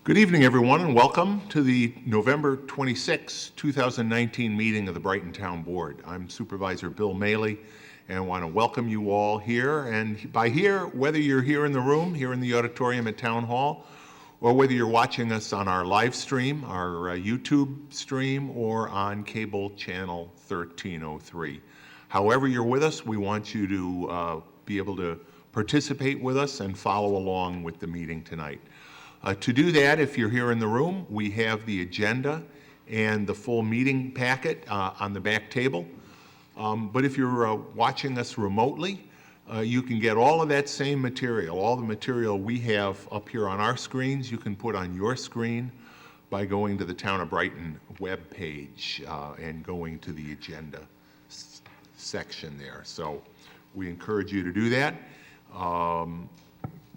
Good evening, everyone, and welcome to the November 26, 2019 meeting of the Brighton Town Board. I'm Supervisor Bill Maley, and I want to welcome you all here. And by here, whether you're here in the room, here in the auditorium at Town Hall, or whether you're watching us on our live stream, our YouTube stream, or on cable channel 1303. However you're with us, we want you to be able to participate with us and follow along with the meeting tonight. To do that, if you're here in the room, we have the agenda and the full meeting packet on the back table. But if you're watching us remotely, you can get all of that same material, all the material we have up here on our screens, you can put on your screen by going to the Town of Brighton web page and going to the agenda section there. So we encourage you to do that.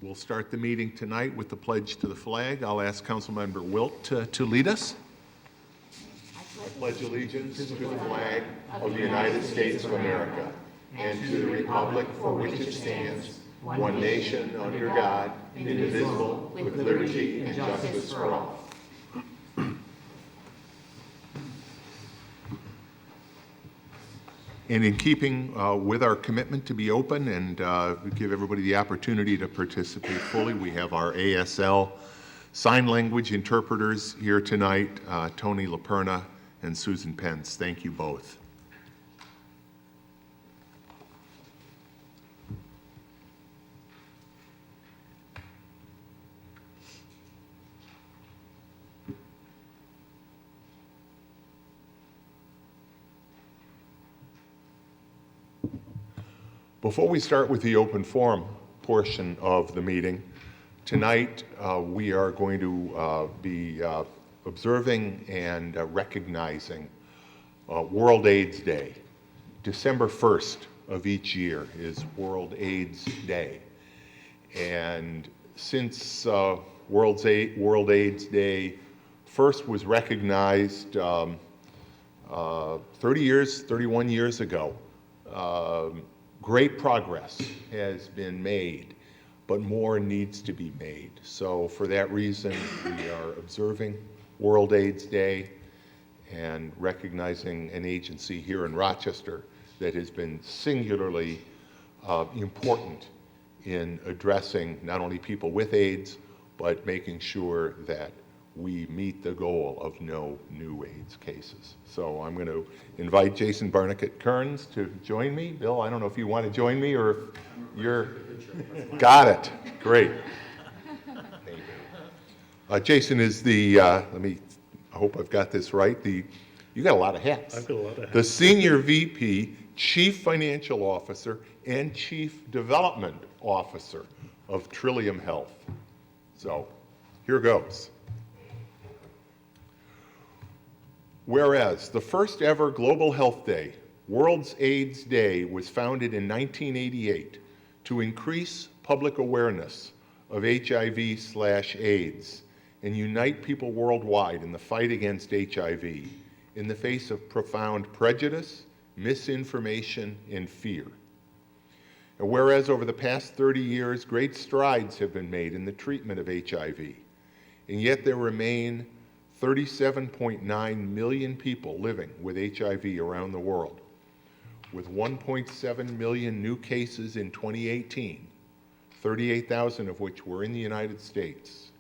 We'll start the meeting tonight with the pledge to the flag. I'll ask Councilmember Wilt to lead us. I pledge allegiance to the flag of the United States of America and to the republic for which it stands, one nation under God, indivisible, with liberty and justice for all. And in keeping with our commitment to be open and give everybody the opportunity to participate fully, we have our ASL sign language interpreters here tonight, Tony LaPerna and Susan Pence. Thank you both. Before we start with the open forum portion of the meeting, tonight we are going to be observing and recognizing World AIDS Day. December 1st of each year is World AIDS Day. And since World AIDS Day first was recognized 31 years ago, great progress has been made, but more needs to be made. So for that reason, we are observing World AIDS Day and recognizing an agency here in Rochester that has been singularly important in addressing not only people with AIDS, but making sure that we meet the goal of no new AIDS cases. So I'm going to invite Jason Barnicat-Kearns to join me. Bill, I don't know if you want to join me or if you're... Got it. Great. Jason is the, I hope I've got this right, you got a lot of hats. I've got a lot of hats. The Senior VP, Chief Financial Officer, and Chief Development Officer of Trillium Health. So here goes. Whereas the first ever Global Health Day, World AIDS Day, was founded in 1988 to increase public awareness of HIV/AIDS and unite people worldwide in the fight against HIV in the face of profound prejudice, misinformation, and fear. And whereas over the past 30 years, great strides have been made in the treatment of HIV, and yet there remain 37.9 million people living with HIV around the world, with 1.7 million new cases in 2018, 38,000 of which were in the United States.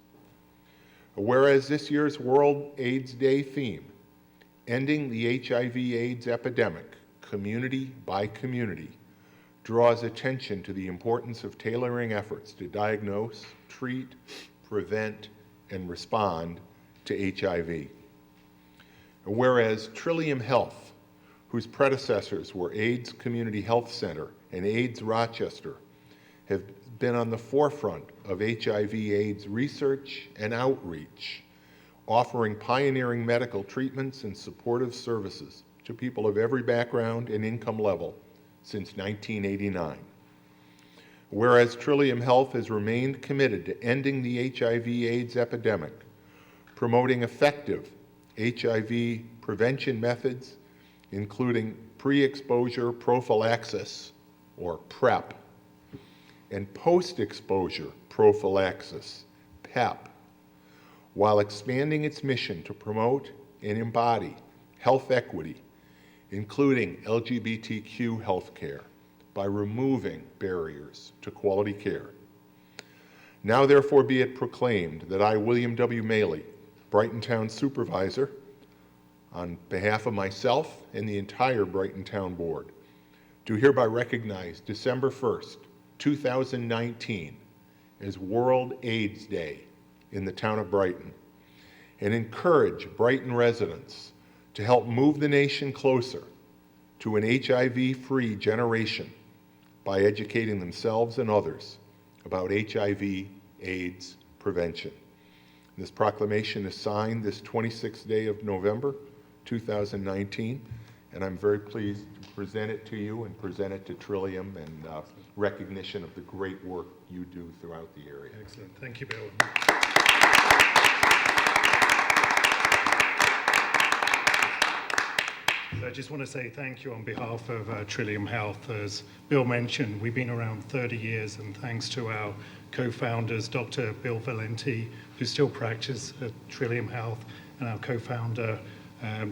Whereas this year's World AIDS Day theme, Ending the HIV/AIDS Epidemic, Community by Community, draws attention to the importance of tailoring efforts to diagnose, treat, prevent, and respond to HIV. Whereas Trillium Health, whose predecessors were AIDS Community Health Center and AIDS Rochester, have been on the forefront of HIV/AIDS research and outreach, offering pioneering medical treatments and supportive services to people of every background and income level since 1989. Whereas Trillium Health has remained committed to ending the HIV/AIDS epidemic, promoting effective HIV prevention methods, including pre-exposure prophylaxis, or PrEP, and post-exposure prophylaxis, PEP, while expanding its mission to promote and embody health equity, including LGBTQ healthcare, by removing barriers to quality care. Now therefore be it proclaimed that I, William W. Maley, Brighton Town Supervisor, on behalf of myself and the entire Brighton Town Board, do hereby recognize December 1st, 2019 as World AIDS Day in the town of Brighton, and encourage Brighton residents to help move the nation closer to an HIV-free generation by educating themselves and others about HIV/AIDS prevention. This proclamation is signed this 26th day of November, 2019, and I'm very pleased to present it to you and present it to Trillium in recognition of the great work you do throughout the area. Excellent. Thank you, Bill. I just want to say thank you on behalf of Trillium Health. As Bill mentioned, we've been around 30 years, and thanks to our co-founders, Dr. Bill Valenti, who still practices at Trillium Health, and our co-founder,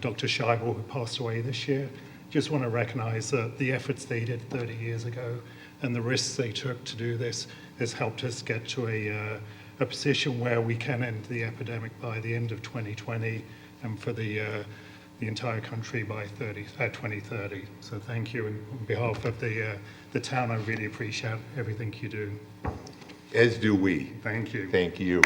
Dr. Scheibel, who passed away this year. Just want to recognize the efforts they did 30 years ago and the risks they took to do this has helped us get to a position where we can end the epidemic by the end of 2020 and for the entire country by 2030. So thank you, and on behalf of the town, I really appreciate everything you do. As do we. Thank you. Thank you.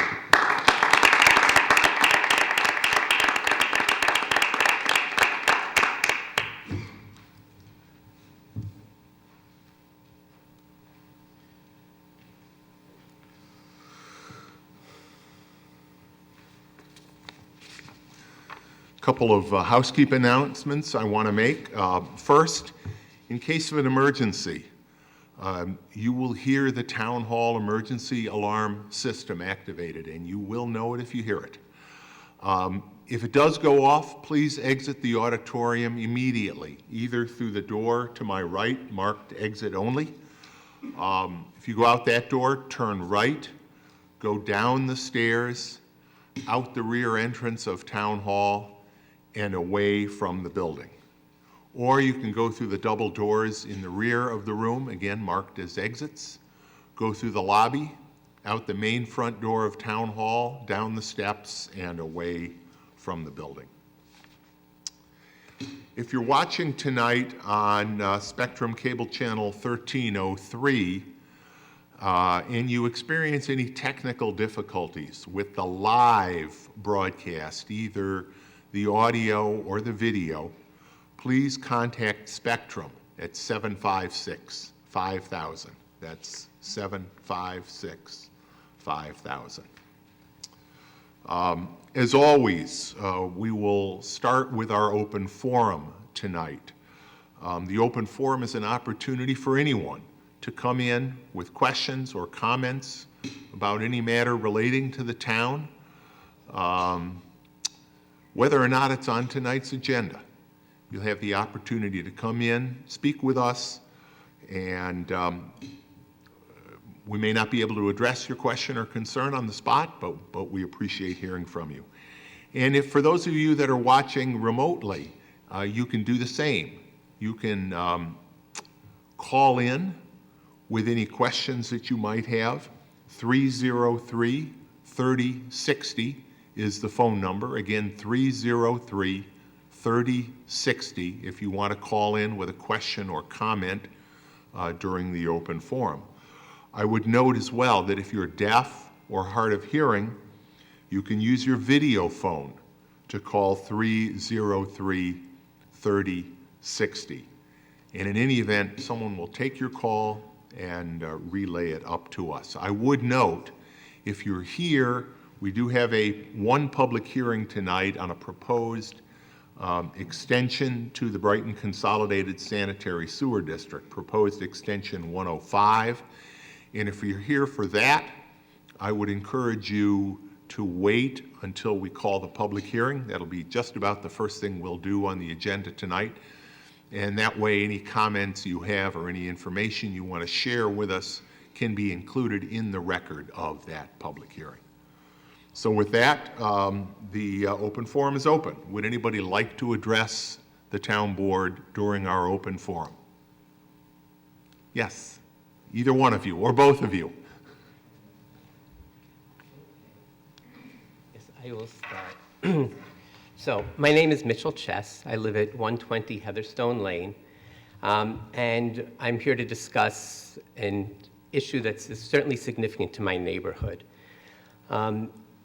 Couple of housekeeping announcements I want to make. First, in case of an emergency, you will hear the town hall emergency alarm system activated, and you will know it if you hear it. If it does go off, please exit the auditorium immediately, either through the door to my right, marked exit only. If you go out that door, turn right, go down the stairs, out the rear entrance of Town Hall, and away from the building. Or you can go through the double doors in the rear of the room, again marked as exits, go through the lobby, out the main front door of Town Hall, down the steps, and away from the building. If you're watching tonight on Spectrum Cable Channel 1303, and you experience any technical difficulties with the live broadcast, either the audio or the video, please contact Spectrum at 756-5000. That's 756-5000. As always, we will start with our open forum tonight. The open forum is an opportunity for anyone to come in with questions or comments about any matter relating to the town, whether or not it's on tonight's agenda. You'll have the opportunity to come in, speak with us, and we may not be able to address your question or concern on the spot, but we appreciate hearing from you. And if for those of you that are watching remotely, you can do the same. You can call in with any questions that you might have. 303-3060 is the phone number. Again, 303-3060 if you want to call in with a question or comment during the open forum. I would note as well that if you're deaf or hard of hearing, you can use your video phone to call 303-3060. And in any event, someone will take your call and relay it up to us. I would note, if you're here, we do have one public hearing tonight on a proposed extension to the Brighton Consolidated Sanitary Sewer District, proposed extension 105. And if you're here for that, I would encourage you to wait until we call the public hearing. That'll be just about the first thing we'll do on the agenda tonight. And that way, any comments you have or any information you want to share with us can be included in the record of that public hearing. So with that, the open forum is open. Would anybody like to address the town board during our open forum? Yes, either one of you or both of you. Yes, I will start. So, my name is Mitchell Chess. I live at 120 Heatherstone Lane, and I'm here to discuss an issue that's certainly significant to my neighborhood.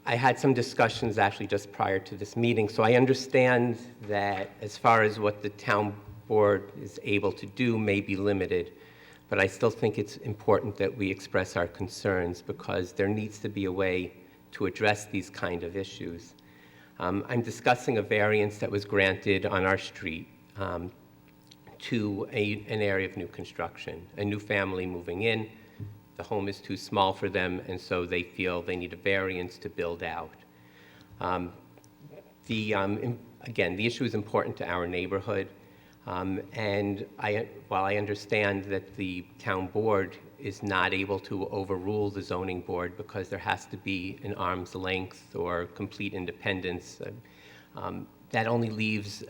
I had some discussions actually just prior to this meeting, so I understand that as far as what the town board is able to do may be limited, but I still think it's important that we express our concerns because there needs to be a way to address these kind of issues. I'm discussing a variance that was granted on our street to an area of new construction, a new family moving in. The home is too small for them, and so they feel they need a variance to build out. Again, the issue is important to our neighborhood, and while I understand that the town board is not able to overrule the zoning board because there has to be an arm's length or complete independence, that only leaves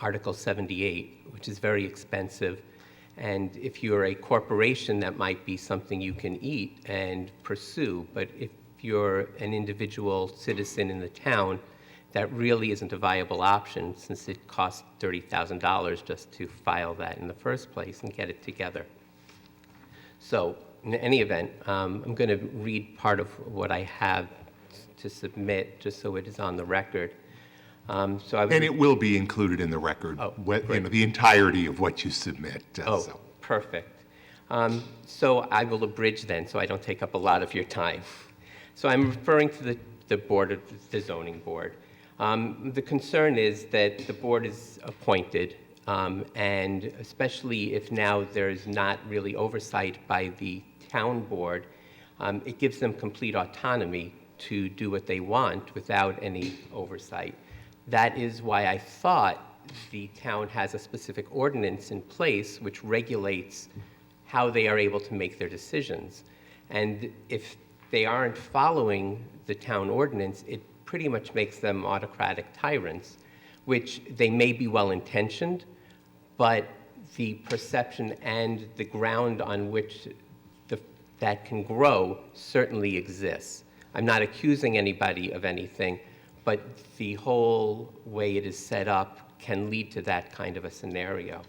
Article 78, which is very expensive. And if you're a corporation, that might be something you can eat and pursue. But if you're an individual citizen in the town, that really isn't a viable option since it costs $30,000 just to file that in the first place and get it together. So in any event, I'm going to read part of what I have to submit just so it is on the record. And it will be included in the record, the entirety of what you submit. So. Perfect. So I will abridge then, so I don't take up a lot of your time. So I'm referring to the zoning board. The concern is that the board is appointed, and especially if now there's not really oversight by the town board, it gives them complete autonomy to do what they want without any oversight. That is why I thought the town has a specific ordinance in place which regulates how they are able to make their decisions. And if they aren't following the town ordinance, it pretty much makes them autocratic tyrants, which they may be well-intentioned, but the perception and the ground on which that can grow certainly exists. I'm not accusing anybody of anything, but the whole way it is set up can lead to that kind of a scenario.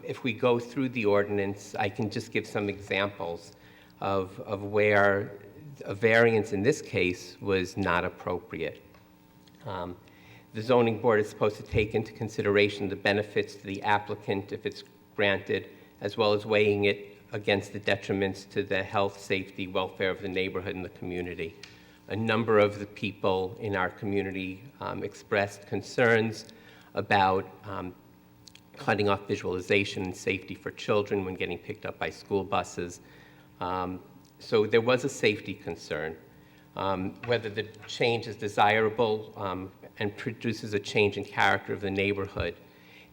If we go through the ordinance, I can just give some examples of where a variance in this case was not appropriate. The zoning board is supposed to take into consideration the benefits to the applicant if it's granted, as well as weighing it against the detriments to the health, safety, welfare of the neighborhood and the community. A number of the people in our community expressed concerns about cutting off visualization and safety for children when getting picked up by school buses. So there was a safety concern. Whether the change is desirable and produces a change in character of the neighborhood,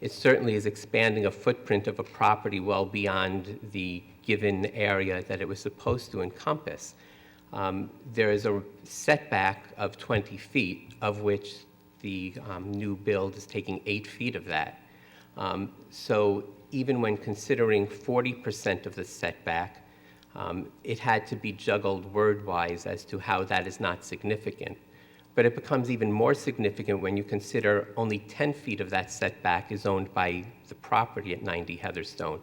it certainly is expanding a footprint of a property well beyond the given area that it was supposed to encompass. There is a setback of 20 feet, of which the new build is taking 8 feet of that. So even when considering 40% of the setback, it had to be juggled word-wise as to how that is not significant. But it becomes even more significant when you consider only 10 feet of that setback is owned by the property at 90 Heatherstone.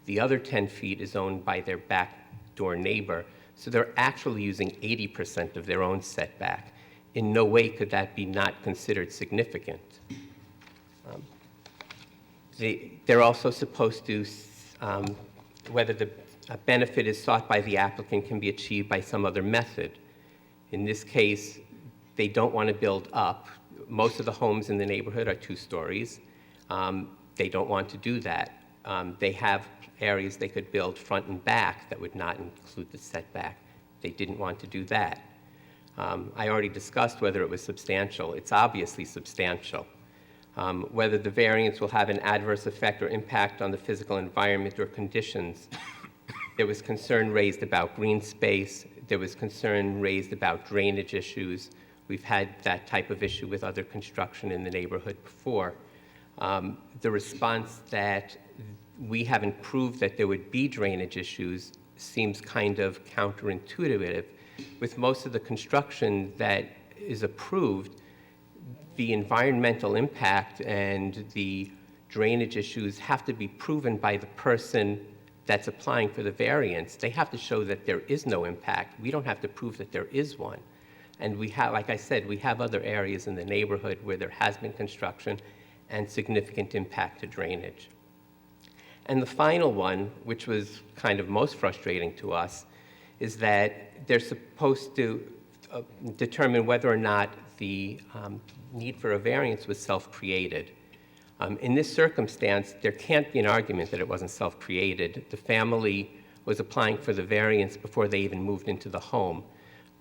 The other 10 feet is owned by their back door neighbor, so they're actually using 80% of their own setback. In no way could that be not considered significant. They're also supposed to, whether the benefit is sought by the applicant can be achieved by some other method. In this case, they don't want to build up. Most of the homes in the neighborhood are 2 stories. They don't want to do that. They have areas they could build front and back that would not include the setback. They didn't want to do that. I already discussed whether it was substantial. It's obviously substantial. Whether the variance will have an adverse effect or impact on the physical environment or conditions. There was concern raised about green space. there was concern raised about drainage issues. We've had that type of issue with other construction in the neighborhood before. The response that we haven't proved that there would be drainage issues seems kind of counterintuitive. With most of the construction that is approved, the environmental impact and the drainage issues have to be proven by the person that's applying for the variance. They have to show that there is no impact. We don't have to prove that there is one. And we have, like I said, we have other areas in the neighborhood where there has been construction and significant impact to drainage. And the final one, which was kind of most frustrating to us, is that they're supposed to determine whether or not the need for a variance was self-created. In this circumstance, there can't be an argument that it wasn't self-created. The family was applying for the variance before they even moved into the home.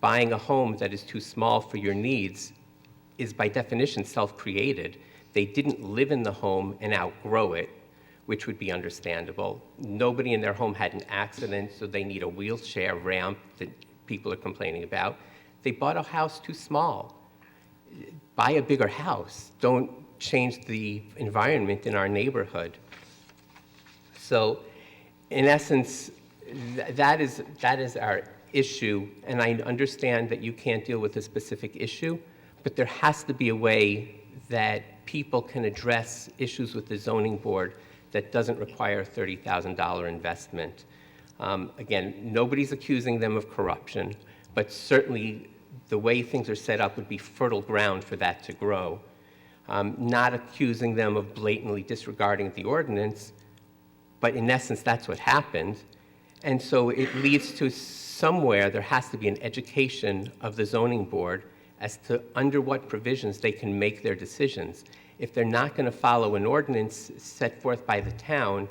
Buying a home that is too small for your needs is by definition self-created. They didn't live in the home and outgrow it, which would be understandable. Nobody in their home had an accident, so they need a wheelchair ramp that people are complaining about. They bought a house too small. Buy a bigger house. Don't change the environment in our neighborhood. So, in essence, that is our issue, and I understand that you can't deal with a specific issue, but there has to be a way that people can address issues with the zoning board that doesn't require a $30,000 investment. Again, nobody's accusing them of corruption, but certainly the way things are set up would be fertile ground for that to grow. Not accusing them of blatantly disregarding the ordinance, but in essence, that's what happened. And so it leads to somewhere there has to be an education of the zoning board as to under what provisions they can make their decisions. If they're not going to follow an ordinance set forth by the town,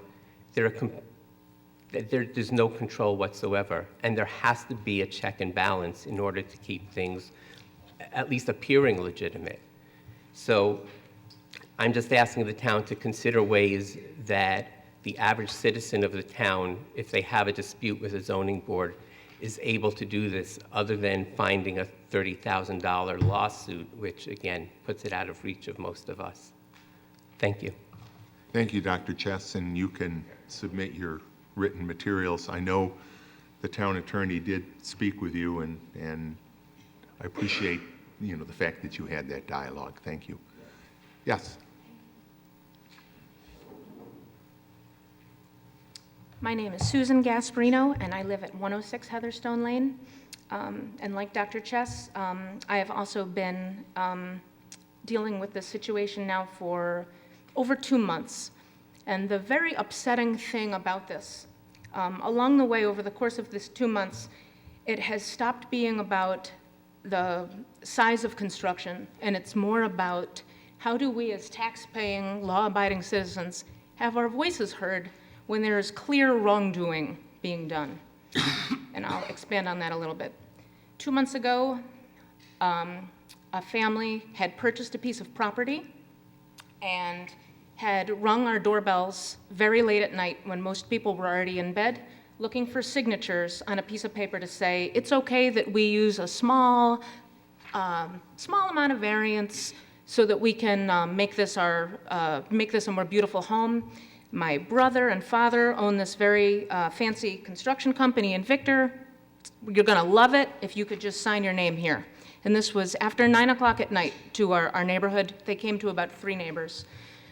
there's no control whatsoever. And there has to be a check and balance in order to keep things at least appearing legitimate. So I'm just asking the town to consider ways that the average citizen of the town, if they have a dispute with the zoning board, is able to do this other than finding a $30,000 lawsuit, which again puts it out of reach of most of us. Thank you. Thank you, Dr. Chess, and you can submit your written materials. I know the town attorney did speak with you, and I appreciate the fact that you had that dialogue. Thank you. Yes. My name is Susan Gasparino, and I live at 106 Heatherstone Lane. And like Dr. Chess, I have also been dealing with this situation now for over 2 months. And the very upsetting thing about this, along the way over the course of this 2 months, it has stopped being about the size of construction, and it's more about how do we as tax-paying, law-abiding citizens have our voices heard when there is clear wrongdoing being done. And I'll expand on that a little bit. 2 months ago, a family had purchased a piece of property and had rung our doorbells very late at night when most people were already in bed, looking for signatures on a piece of paper to say, it's okay that we use a small amount of variance so that we can make this a more beautiful home. My brother and father own this very fancy construction company in Victor. You're gonna love it if you could just sign your name here. And this was after 9 o'clock at night to our neighborhood. They came to about 3 neighbors.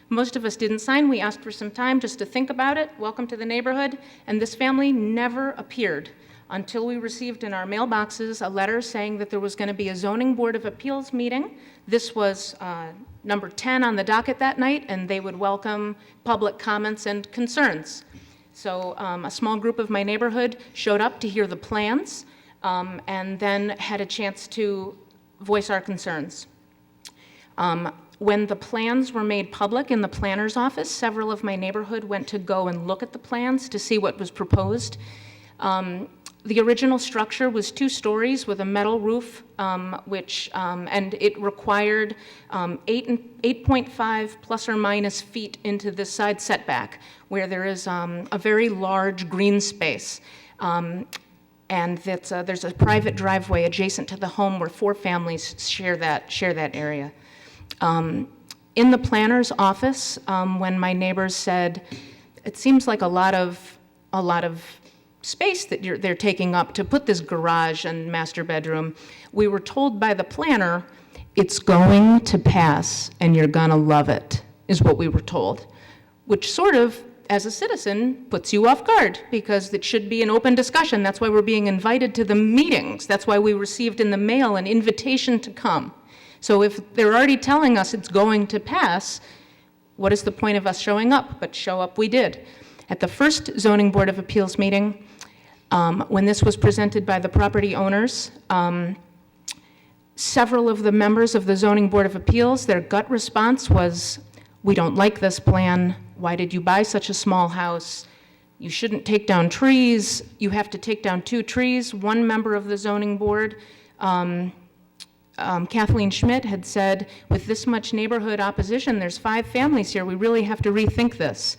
Most of us didn't sign. We asked for some time just to think about it. Welcome to the neighborhood. And this family never appeared until we received in our mailboxes a letter saying that there was going to be a zoning board of appeals meeting. This was number 10 on the docket that night, and they would welcome public comments and concerns. So a small group of my neighborhood showed up to hear the plans and then had a chance to voice our concerns. When the plans were made public in the planner's office, several of my neighborhood went to go and look at the plans to see what was proposed. The original structure was 2 stories with a metal roof, and it required 8.5 plus or minus feet into this side setback, where there is a very large green space. and there's a private driveway adjacent to the home where 4 families share that area. In the planner's office, when my neighbors said, it seems like a lot of space that they're taking up to put this garage and master bedroom, we were told by the planner, it's going to pass and you're gonna love it, is what we were told, which sort of, as a citizen, puts you off guard, because it should be an open discussion. That's why we're being invited to the meetings. That's why we received in the mail an invitation to come. So if they're already telling us it's going to pass, what is the point of us showing up? But show up we did. At the first Zoning Board of Appeals meeting, when this was presented by the property owners, several of the members of the Zoning Board of Appeals, their gut response was, we don't like this plan. Why did you buy such a small house? You shouldn't take down trees. You have to take down 2 trees. One member of the zoning board, Kathleen Schmidt, had said, with this much neighborhood opposition, there's 5 families here, we really have to rethink this.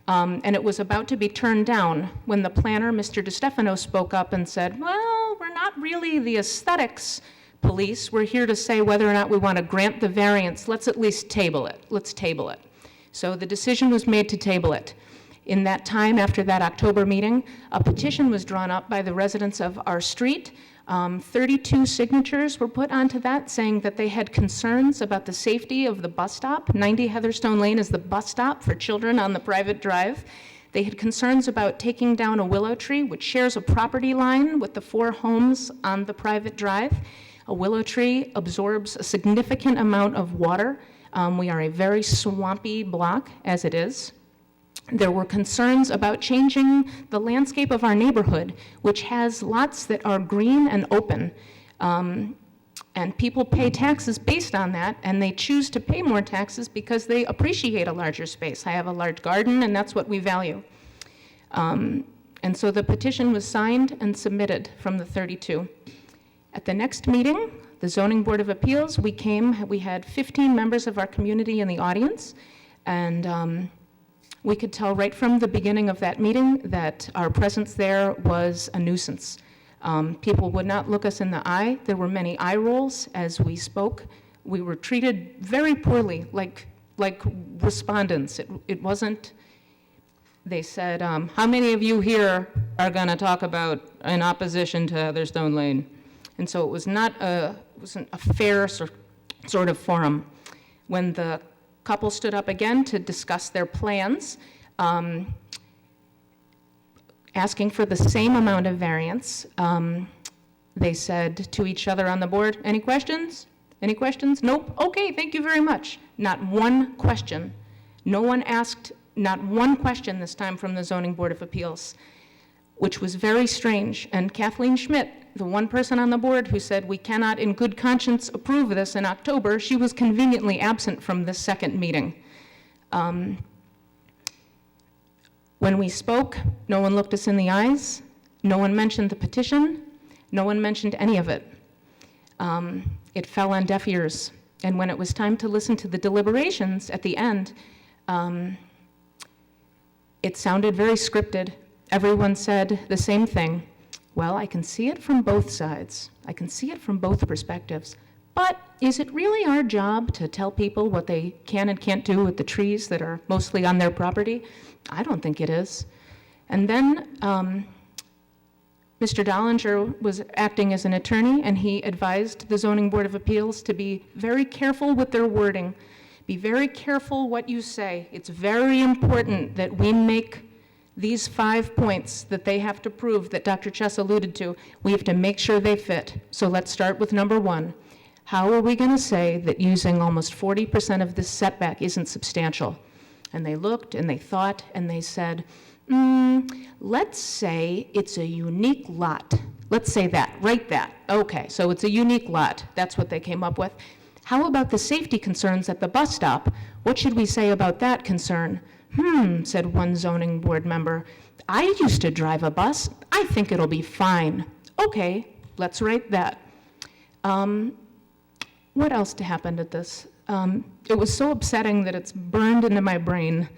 And it was about to be turned down when the planner, Mr. DeStefano, spoke up and said, well, we're not really the aesthetics police. We're here to say whether or not we want to grant the variance. Let's at least table it. Let's table it. So the decision was made to table it. In that time, after that October meeting, a petition was drawn up by the residents of our street. 32 signatures were put onto that, saying that they had concerns about the safety of the bus stop. 90 Heatherstone Lane is the bus stop for children on the private drive. They had concerns about taking down a willow tree, which shares a property line with the 4 homes on the private drive. A willow tree absorbs a significant amount of water. We are a very swampy block as it is. There were concerns about changing the landscape of our neighborhood, which has lots that are green and open. And people pay taxes based on that, and they choose to pay more taxes because they appreciate a larger space. I have a large garden, and that's what we value. And so the petition was signed and submitted from the 32. At the next meeting, the Zoning Board of Appeals, we had 15 members of our community in the audience, and we could tell right from the beginning of that meeting that our presence there was a nuisance. People would not look us in the eye. There were many eye rolls as we spoke. We were treated very poorly, like respondents. It wasn't, they said, how many of you here are gonna talk about in opposition to Heatherstone Lane? And so it wasn't a fair sort of forum. When the couple stood up again to discuss their plans, asking for the same amount of variance, they said to each other on the board, any questions? Any questions? Nope. Okay, thank you very much. Not one question. No one asked not one question this time from the Zoning Board of Appeals, which was very strange. And Kathleen Schmidt, the one person on the board who said we cannot in good conscience approve this in October, she was conveniently absent from this second meeting. When we spoke, no one looked us in the eyes, no one mentioned the petition, no one mentioned any of it. It fell on deaf ears. And when it was time to listen to the deliberations at the end, it sounded very scripted. Everyone said the same thing. Well, I can see it from both sides. I can see it from both perspectives. But is it really our job to tell people what they can and can't do with the trees that are mostly on their property? I don't think it is. And then Mr. Dollinger was acting as an attorney, and he advised the Zoning Board of Appeals to be very careful with their wording. Be very careful what you say. It's very important that we make these 5 points that they have to prove that Dr. Chess alluded to. We have to make sure they fit. So let's start with number 1. How are we going to say that using almost 40% of this setback isn't substantial? And they looked and they thought and they said, let's say it's a unique lot. Let's say that, write that. Okay, so it's a unique lot. That's what they came up with. How about the safety concerns at the bus stop? What should we say about that concern? Said one zoning board member. I used to drive a bus. I think it'll be fine. Okay, let's write that. What else happened at this? It was so upsetting that it's burned into my brain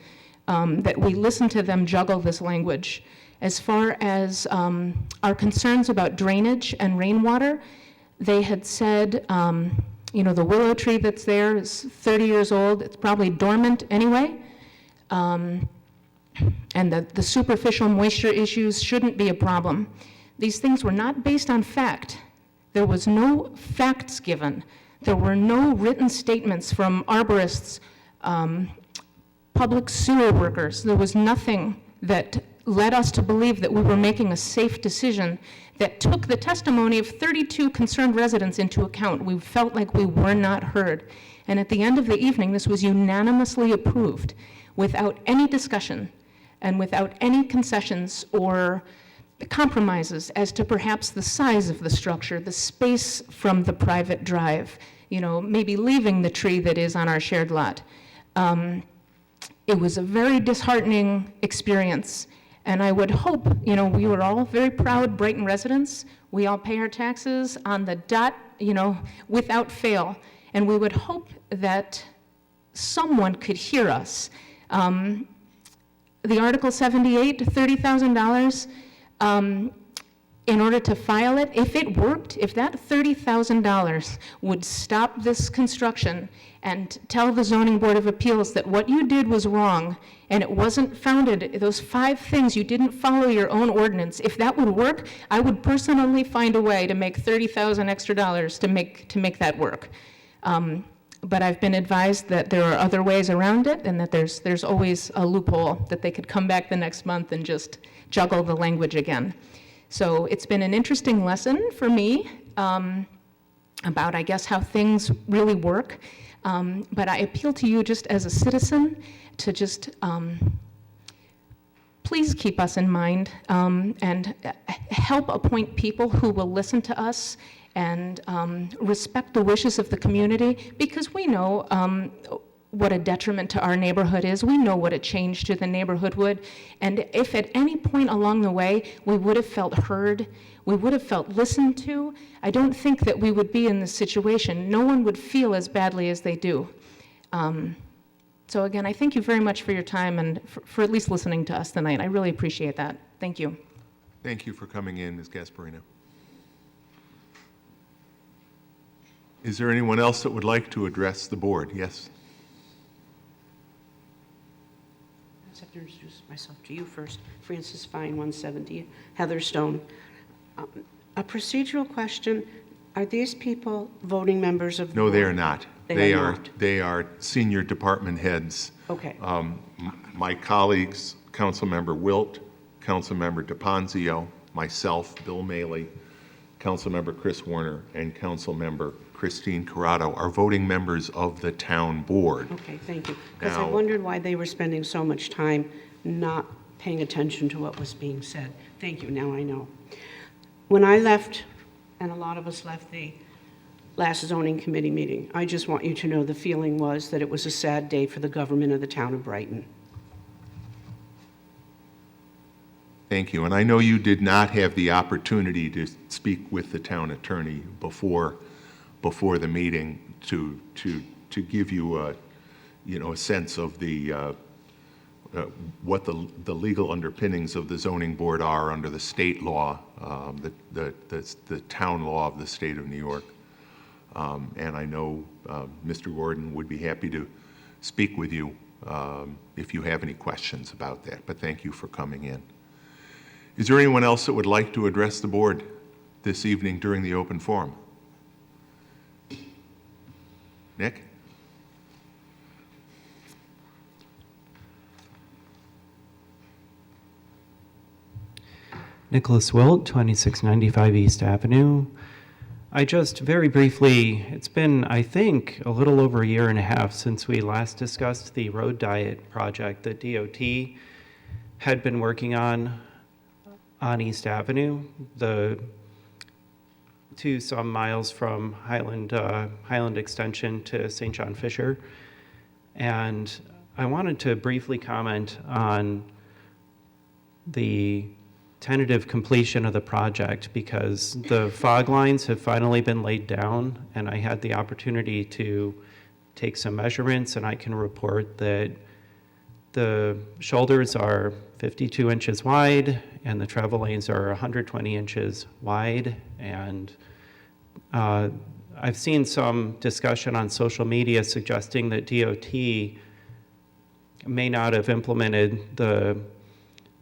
that we listened to them juggle this language. As far as our concerns about drainage and rainwater, they had said, the willow tree that's there is 30 years old. It's probably dormant anyway. And the superficial moisture issues shouldn't be a problem. These things were not based on fact. There was no facts given. There were no written statements from arborists, public sewer workers. There was nothing that led us to believe that we were making a safe decision that took the testimony of 32 concerned residents into account. We felt like we were not heard. And at the end of the evening, this was unanimously approved without any discussion and without any concessions or compromises as to perhaps the size of the structure, the space from the private drive, maybe leaving the tree that is on our shared lot. It was a very disheartening experience, and I would hope, we were all very proud Brighton residents. We all pay our taxes on the dot, without fail, and we would hope that someone could hear us. The Article 78, $30,000, in order to file it, if it worked, if that $30,000 would stop this construction and tell the Zoning Board of Appeals that what you did was wrong and it wasn't founded, those 5 things, you didn't follow your own ordinance, if that would work, I would personally find a way to make $30,000 extra dollars to make that work. But I've been advised that there are other ways around it and that there's always a loophole that they could come back the next month and just juggle the language again. So it's been an interesting lesson for me about, I guess, how things really work. But I appeal to you just as a citizen to just please keep us in mind and help appoint people who will listen to us and respect the wishes of the community, because we know what a detriment to our neighborhood is. We know what a change to the neighborhood would. And if at any point along the way we would have felt heard, we would have felt listened to, I don't think that we would be in this situation. No one would feel as badly as they do. So again, I thank you very much for your time and for at least listening to us tonight. I really appreciate that. Thank you. Thank you for coming in, Ms. Gasparino. Is there anyone else that would like to address the board? Yes. I just have to introduce myself to you first. Frances Fine, 170 Heatherstone. A procedural question. Are these people voting members of the No, board? they are not. They are not. They are senior department heads. Okay. My colleagues, Councilmember Wilt, Councilmember DePonzio, myself, Bill Maley, Councilmember Chris Warner, and Councilmember Christine Corrado are voting members of the town board. Okay, thank you. Because I Now- wondered why they were spending so much time not paying attention to what was being said. Thank you, now I know. When I left, and a lot of us left the last zoning committee meeting, I just want you to know the feeling was that it was a sad day for the government of the town of Brighton. Thank you. And I know you did not have the opportunity to speak with the town attorney before the meeting to give you a sense of what the legal underpinnings of the zoning board are under the state law, the town law of the state of New York. And I know Mr. Gordon would be happy to speak with you if you have any questions about that. But thank you for coming in. Is there anyone else that would like to address the board this evening during the open forum? Nick? Nicholas Wilt, 2695 East Avenue. I just very briefly, it's been, I think, a little over a year and a half since we last discussed the road diet project that DOT had been working on East Avenue, to some miles from Highland Extension to St. John Fisher. And I wanted to briefly comment on the tentative completion of the project, because the fog lines have finally been laid down, and I had the opportunity to take some measurements, and I can report that the shoulders are 52 inches wide, and the travel lanes are 120 inches wide. And I've seen some discussion on social media suggesting that DOT may not have implemented the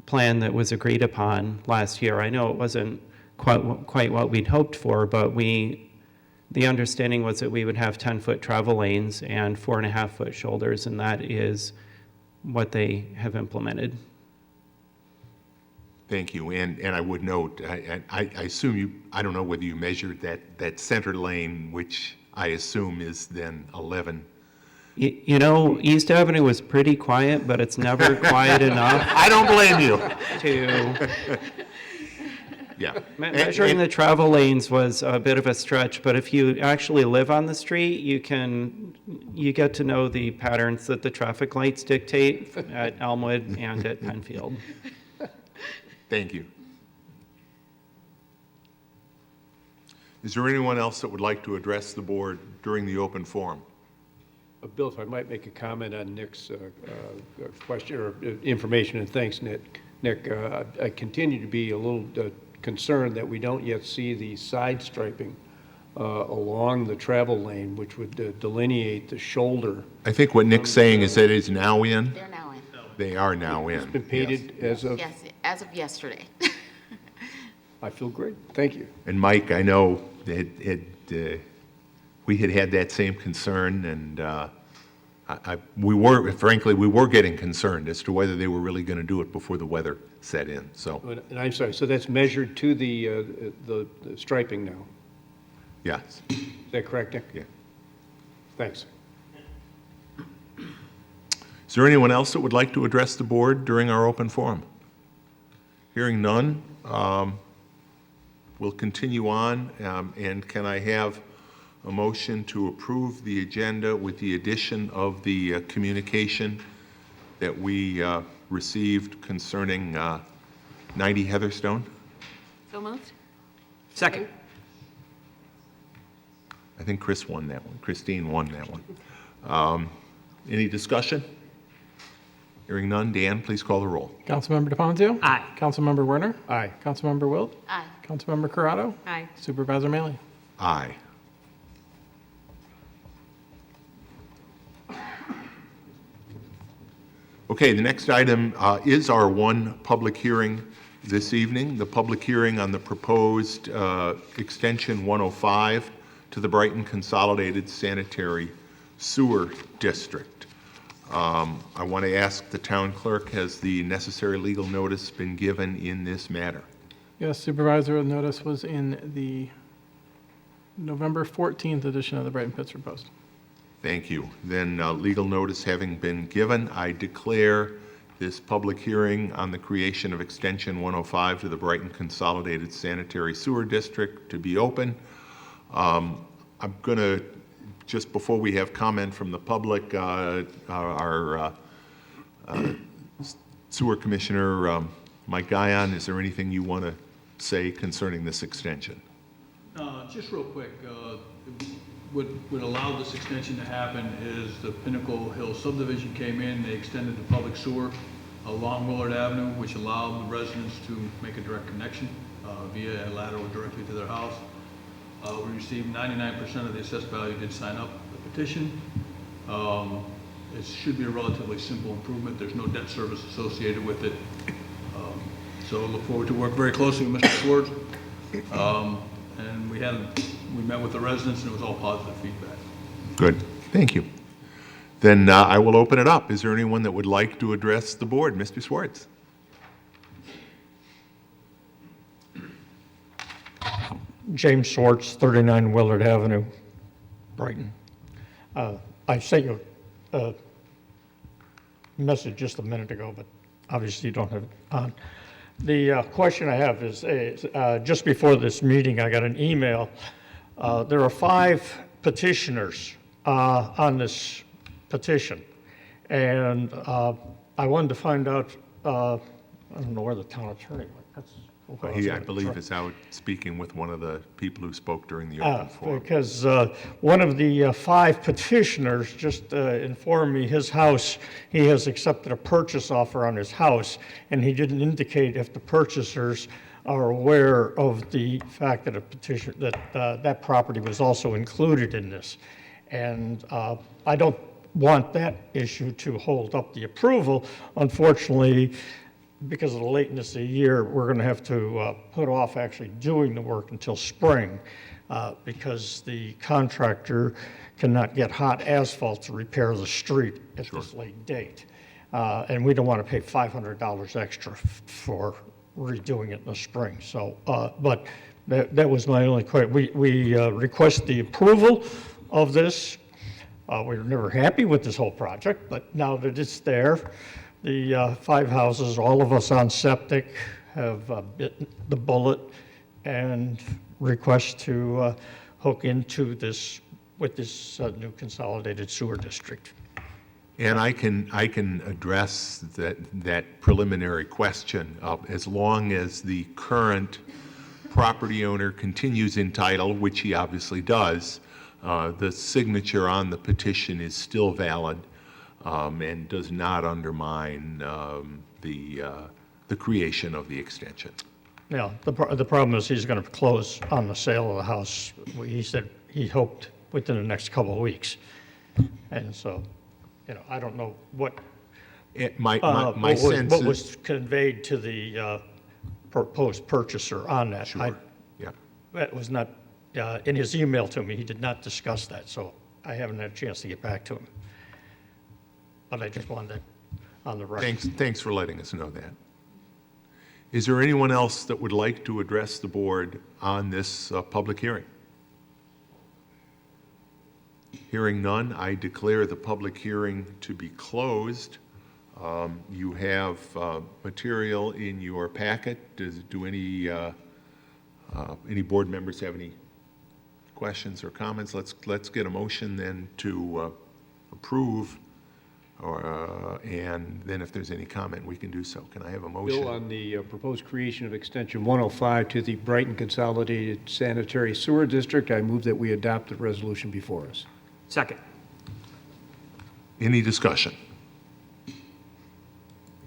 plan that was agreed upon last year. I know it wasn't quite what we'd hoped for, but the understanding was that we would have 10-foot travel lanes and 4.5-foot shoulders, and that is what they have implemented. Thank you. And I would note, I assume I don't know whether you measured that center lane, which I assume is then 11. You know, East Avenue was pretty quiet, but it's never quiet enough I don't blame you. to... Yeah. Measuring the travel lanes was a bit of a stretch, but if you actually live on the street, you get to know the patterns that the traffic lights dictate at Elmwood and at Penfield. Thank you. Is there anyone else that would like to address the board during the open forum? Bill, if I might make a comment on Nick's question or information, and thanks, Nick. Nick, I continue to be a little concerned that we don't yet see the side striping along the travel lane, which would delineate the shoulder. I think what Nick's saying is that it's now in. They're now in. They are now in. It's been painted as of, Yes, as of yesterday. I feel great, thank you. And Mike, I know that we had that same concern, and we were getting concerned as to whether they were really going to do it before the weather set in. So, And I'm sorry, so that's measured to the striping now, yes, is that correct, Nick? yeah. Thanks. Is there anyone else that would like to address the board during our open forum? Hearing none, we'll continue on. And can I have a motion to approve the agenda with the addition of the communication that we received concerning 90 Heatherstone? So moved? Second. I think Chris won that one. Christine won that one. Any discussion? Hearing none. Dan, please call the roll. Councilmember DeFonzio? Aye. Councilmember Werner? Aye. Councilmember Wilt? Aye. Councilmember Corrado? Aye. Supervisor Mealy? Aye. Okay, the next item is our one public hearing this evening, the public hearing on the proposed Extension 105 to the Brighton Consolidated Sanitary Sewer District. I want to ask the town clerk, has the necessary legal notice been given in this matter? Yes, Supervisor, the notice was in the November 14th edition of the Brighton Pittsburgh Post. Thank you. Then, legal notice having been given, I declare this public hearing on the creation of Extension 105 to the Brighton Consolidated Sanitary Sewer District to be open. I'm going to, just before we have comment from the public, our Sewer Commissioner, Mike Guyon, is there anything you want to say concerning this extension? Just real quick, what would allow this extension to happen is the Pinnacle Hill subdivision came in, they extended the public sewer along Willard Avenue, which allowed the residents to make a direct connection via a lateral directly to their house. We received 99% of the assessed value did sign up the petition. It should be a relatively simple improvement. There's no debt service associated with it. So I look forward to work very closely with Mr. Swartz. And we met with the residents and it was all positive feedback. Good, thank you. Then I will open it up. Is there anyone that would like to address the board? Mr. Swartz? James Swartz, 39 Willard Avenue, Brighton. I sent you a message just a minute ago, but obviously you don't have it on. The question I have is, just before this meeting, I got an email. There are 5 petitioners on this petition, and I wanted to find out, I don't know where the town attorney went. what I was He, I gonna believe, try. is out speaking with one of the people who spoke during the open forum. Because one of the 5 petitioners just informed me his house, he has accepted a purchase offer on his house, and he didn't indicate if the purchasers are aware of the fact that that property was also included in this. And I don't want that issue to hold up the approval. Unfortunately, because of the lateness of the year, we're going to have to put off actually doing the work until spring because the contractor cannot get hot asphalt to repair the street at this late date. And we don't want to pay $500 extra for redoing it in the spring. So, but that was my only question. We request the approval of this. We were never happy with this whole project, but now that it's there, the 5 houses, all of us on septic, have bitten the bullet and request to hook into this with this new consolidated sewer district. And I can address that preliminary question as long as the current property owner continues in title, which he obviously does. The signature on the petition is still valid and does not undermine the creation of the extension. Yeah, the problem is he's going to close on the sale of the house. He said he hoped within the next couple of weeks. And so, I don't know what My what sense what is... was conveyed to the proposed purchaser on that. Sure, yeah. That was not, in his email to me, he did not discuss that, so I haven't had a chance to get back to him. But I just wanted that on the record. Thanks for letting us know that. Is there anyone else that would like to address the board on this public hearing? Hearing none, I declare the public hearing to be closed. You have material in your packet. Do any board members have any questions or comments? Let's get a motion then to approve, and then if there's any comment, we can do so. Can I have a motion? Bill, on the proposed creation of Extension 105 to the Brighton Consolidated Sanitary Sewer District, I move that we adopt the resolution before us. Second. Any discussion?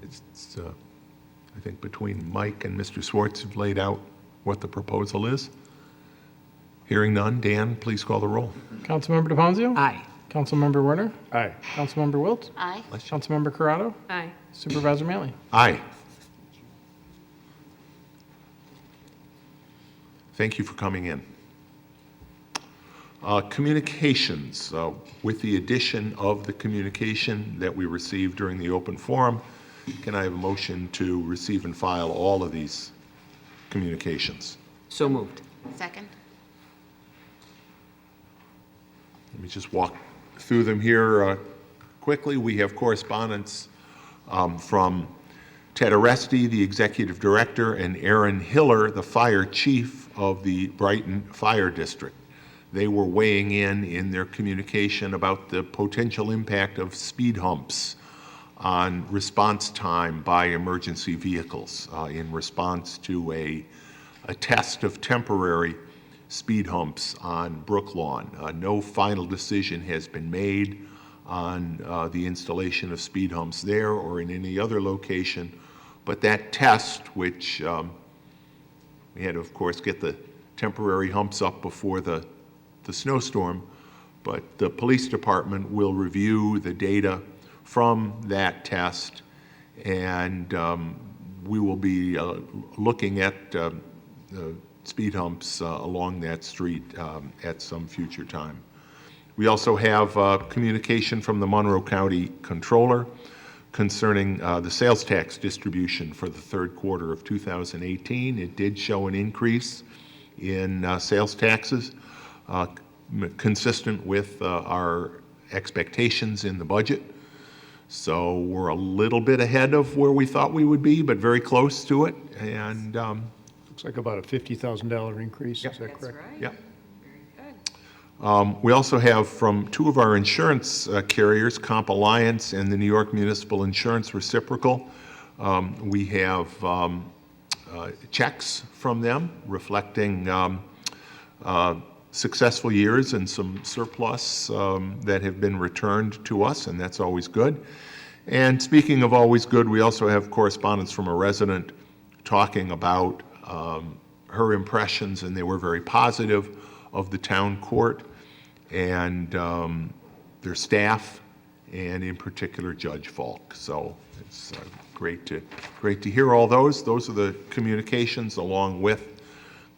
It's I think between Mike and Mr. Swartz have laid out what the proposal is. Hearing none, Dan, please call the roll. Councilmember DePonzio? Aye. Councilmember Werner? Aye. Councilmember Wilt? Aye. Councilmember Corrado? Aye. Supervisor Manley? Aye. Thank you for coming in. Communications, with the addition of the communication that we received during the open forum, can I have a motion to receive and file all of these communications? So moved. Second. Let me just walk through them here quickly. We have correspondence from Ted Aresti, the Executive Director, and Aaron Hiller, the Fire Chief of the Brighton Fire District. They were weighing in their communication about the potential impact of speed humps on response time by emergency vehicles in response to a test of temporary speed humps on Brook Lawn. No final decision has been made on the installation of speed humps there or in any other location, but that test, which we had to, of course, get the temporary humps up before the snowstorm, but the police department will review the data from that test, and we will be looking at speed humps along that street at some future time. We also have communication from the Monroe County Controller concerning the sales tax distribution for the third quarter of 2018. It did show an increase in sales taxes, consistent with our expectations in the budget. So we're a little bit ahead of where we thought we would be, but very close to it. And Looks like about a $50,000 increase, Yep. is that correct? yeah. We also have from two of our insurance carriers, Comp Alliance and the New York Municipal Insurance Reciprocal, we have checks from them reflecting successful years and some surplus that have been returned to us, and that's always good. And speaking of always good, we also have correspondence from a resident talking about her impressions, and they were very positive, of the town court and their staff, and in particular Judge Falk. So it's great to hear all those. Those are the communications along with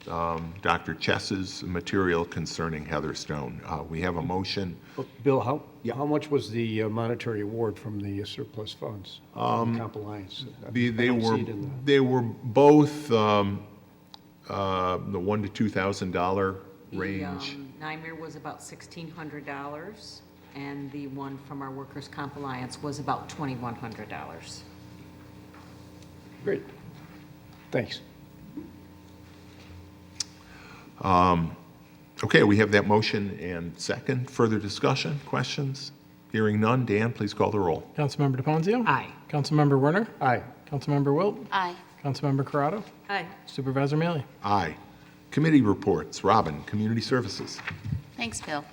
Dr. Chess's material concerning Heatherstone. We have a motion. Bill, how much was the monetary award from the surplus funds? Compliance. They were both the $1,000 to $2,000 range. NYMER was about $1,600, and the one from our Workers' Comp Alliance was about $2,100. Great. Thanks. Okay, we have that motion and second. Further discussion, questions? Hearing none. Dan, please call the roll. Councilmember DePonzio? Aye. Councilmember Werner? Aye. Councilmember Wilt? Aye. Councilmember Corrado? Aye. Supervisor Mealy? Aye. Committee reports. Robin, Community Services. Thanks, Bill.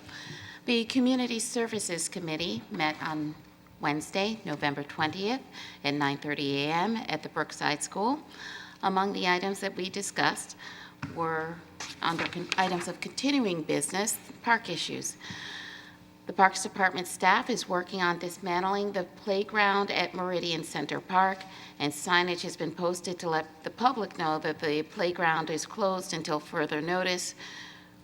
The Community Services Committee met on Wednesday, November 20th at 9:30 a.m. at the Brookside School. Among the items that we discussed were under items of continuing business, park issues. The Parks Department staff is working on dismantling the playground at Meridian Center Park, and signage has been posted to let the public know that the playground is closed until further notice.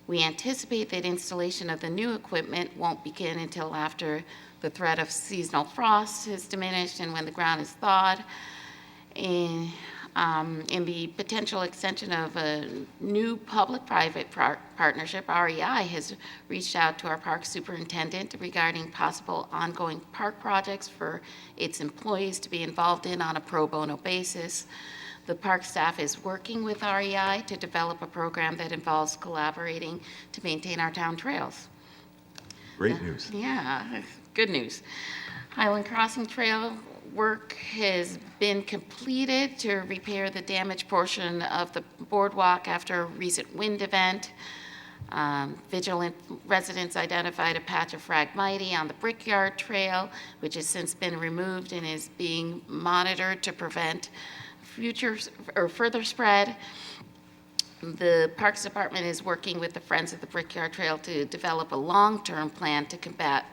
We anticipate that installation of the new equipment won't begin until after the threat of seasonal frost has diminished and when the ground is thawed. In the potential extension of a new public-private partnership, REI has reached out to our park superintendent regarding possible ongoing park projects for its employees to be involved in on a pro bono basis. The park staff is working with REI to develop a program that involves collaborating to maintain our town trails. Great news. Yeah, good news. Highland Crossing Trail work has been completed to repair the damaged portion of the boardwalk after a recent wind event. Vigilant residents identified a patch of phragmite on the Brickyard Trail, which has since been removed and is being monitored to prevent future or further spread. The Parks Department is working with the Friends of the Brickyard Trail to develop a long-term plan to combat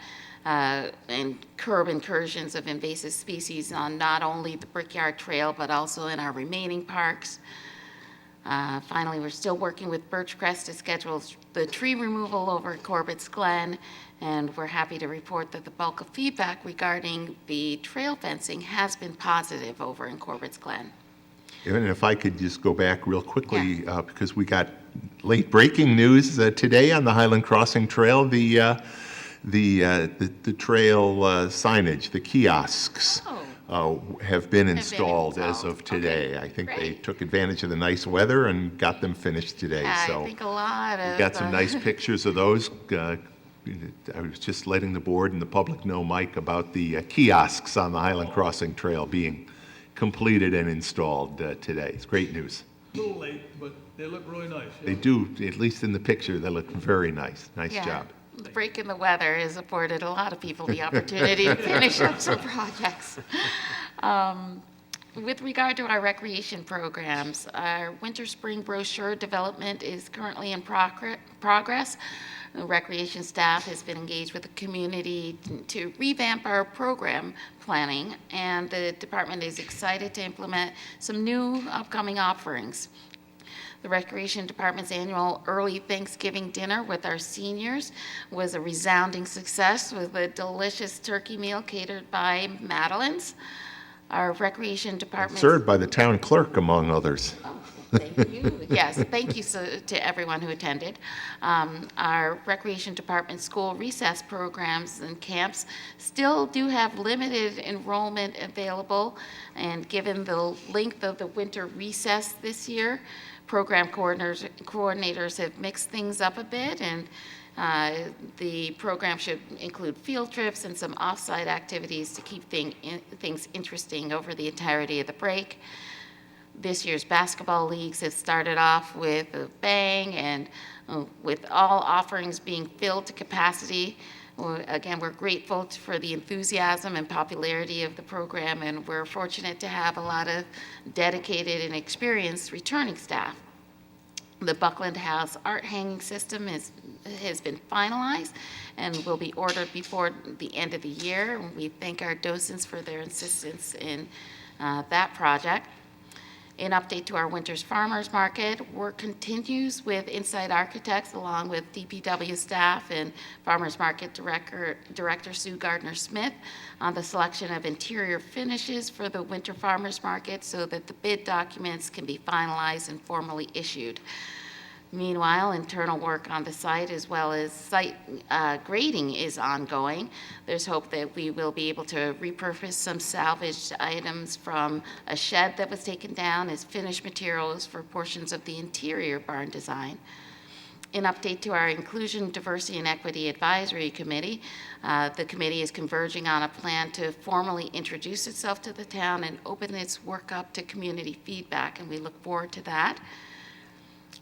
and curb incursions of invasive species on not only the Brickyard Trail, but also in our remaining parks. Finally, we're still working with Birchcrest to schedule the tree removal over at Corbett's Glen, and we're happy to report that the bulk of feedback regarding the trail fencing has been positive over in Corbett's Glen. And if I could just go back real quickly, because we got late breaking news today on the Highland Crossing Trail, the trail signage, the kiosks, have been installed as of today. Okay, I think they great. took advantage of the nice weather and got them finished today. So I think a lot of... we got some nice pictures of those. I was just letting the board and the public know, Mike, about the kiosks on the Highland Crossing Trail being completed and installed today. It's great news. A little late, but they look really nice. They do, at least in the picture, they look very nice. Nice job. The break in the weather has afforded a lot of people the opportunity to finish up some projects. With regard to our recreation programs, our winter-spring brochure development is currently in progress. The recreation staff has been engaged with the community to revamp our program planning, and the department is excited to implement some new upcoming offerings. The Recreation Department's annual early Thanksgiving dinner with our seniors was a resounding success with a delicious turkey meal catered by Madeline's. Our Recreation Department... Served by the town clerk, among others. Thank you. Yes, thank you to everyone who attended. Our Recreation Department school recess programs and camps still do have limited enrollment available, and given the length of the winter recess this year, program coordinators have mixed things up a bit, and the program should include field trips and some off-site activities to keep things interesting over the entirety of the break. This year's basketball leagues have started off with a bang, and with all offerings being filled to capacity. Again, we're grateful for the enthusiasm and popularity of the program, and we're fortunate to have a lot of dedicated and experienced returning staff. The Buckland House art hanging system has been finalized and will be ordered before the end of the year. We thank our docents for their insistence in that project. An update to our Winter's Farmers Market. Work continues with Inside Architects along with DPW staff and Farmers Market Director Sue Gardner-Smith on the selection of interior finishes for the Winter Farmers Market so that the bid documents can be finalized and formally issued. Meanwhile, internal work on the site as well as site grading is ongoing. There's hope that we will be able to repurpose some salvaged items from a shed that was taken down as finished materials for portions of the interior barn design. An update to our Inclusion, Diversity, and Equity Advisory Committee. The committee is converging on a plan to formally introduce itself to the town and open its work up to community feedback, and we look forward to that.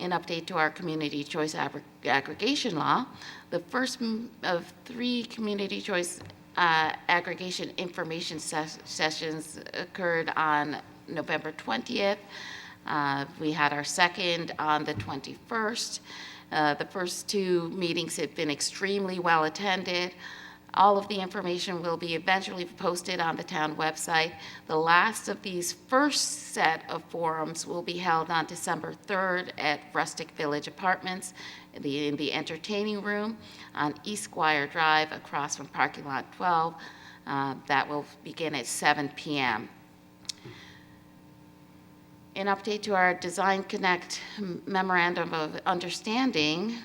An update to our community choice aggregation law. The first of 3 community choice aggregation information sessions occurred on November 20th. We had our second on the 21st. The first 2 meetings have been extremely well attended. All of the information will be eventually posted on the town website. The last of these first set of forums will be held on December 3rd at Rustic Village Apartments in the entertaining room on East Squire Drive across from parking lot 12. That will begin at 7 p.m. An update to our Design Connect Memorandum of Understanding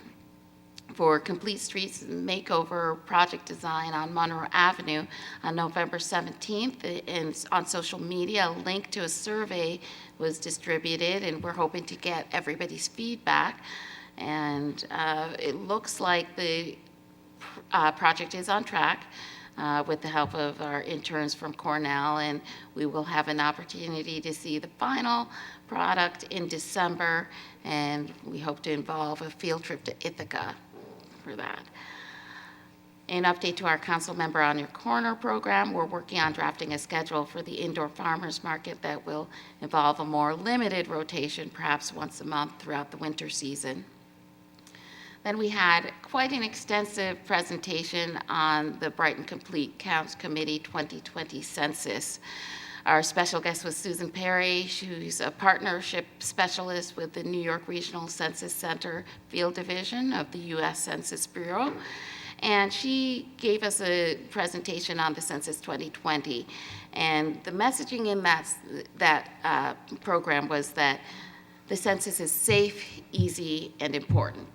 for Complete Streets Makeover Project Design on Monroe Avenue on November 17th. And on social media, a link to a survey was distributed, and we're hoping to get everybody's feedback. And it looks like the project is on track with the help of our interns from Cornell, and we will have an opportunity to see the final product in December, and we hope to involve a field trip to Ithaca for that. An update to our Council Member on Your Corner program. We're working on drafting a schedule for the indoor farmers market that will involve a more limited rotation, perhaps once a month throughout the winter season. Then we had quite an extensive presentation on the Brighton Complete Counts Committee 2020 census. Our special guest was Susan Perry. She's a partnership specialist with the New York Regional Census Center Field Division of the U.S. Census Bureau. And she gave us a presentation on the Census 2020. And the messaging in that program was that the census is safe, easy, and important.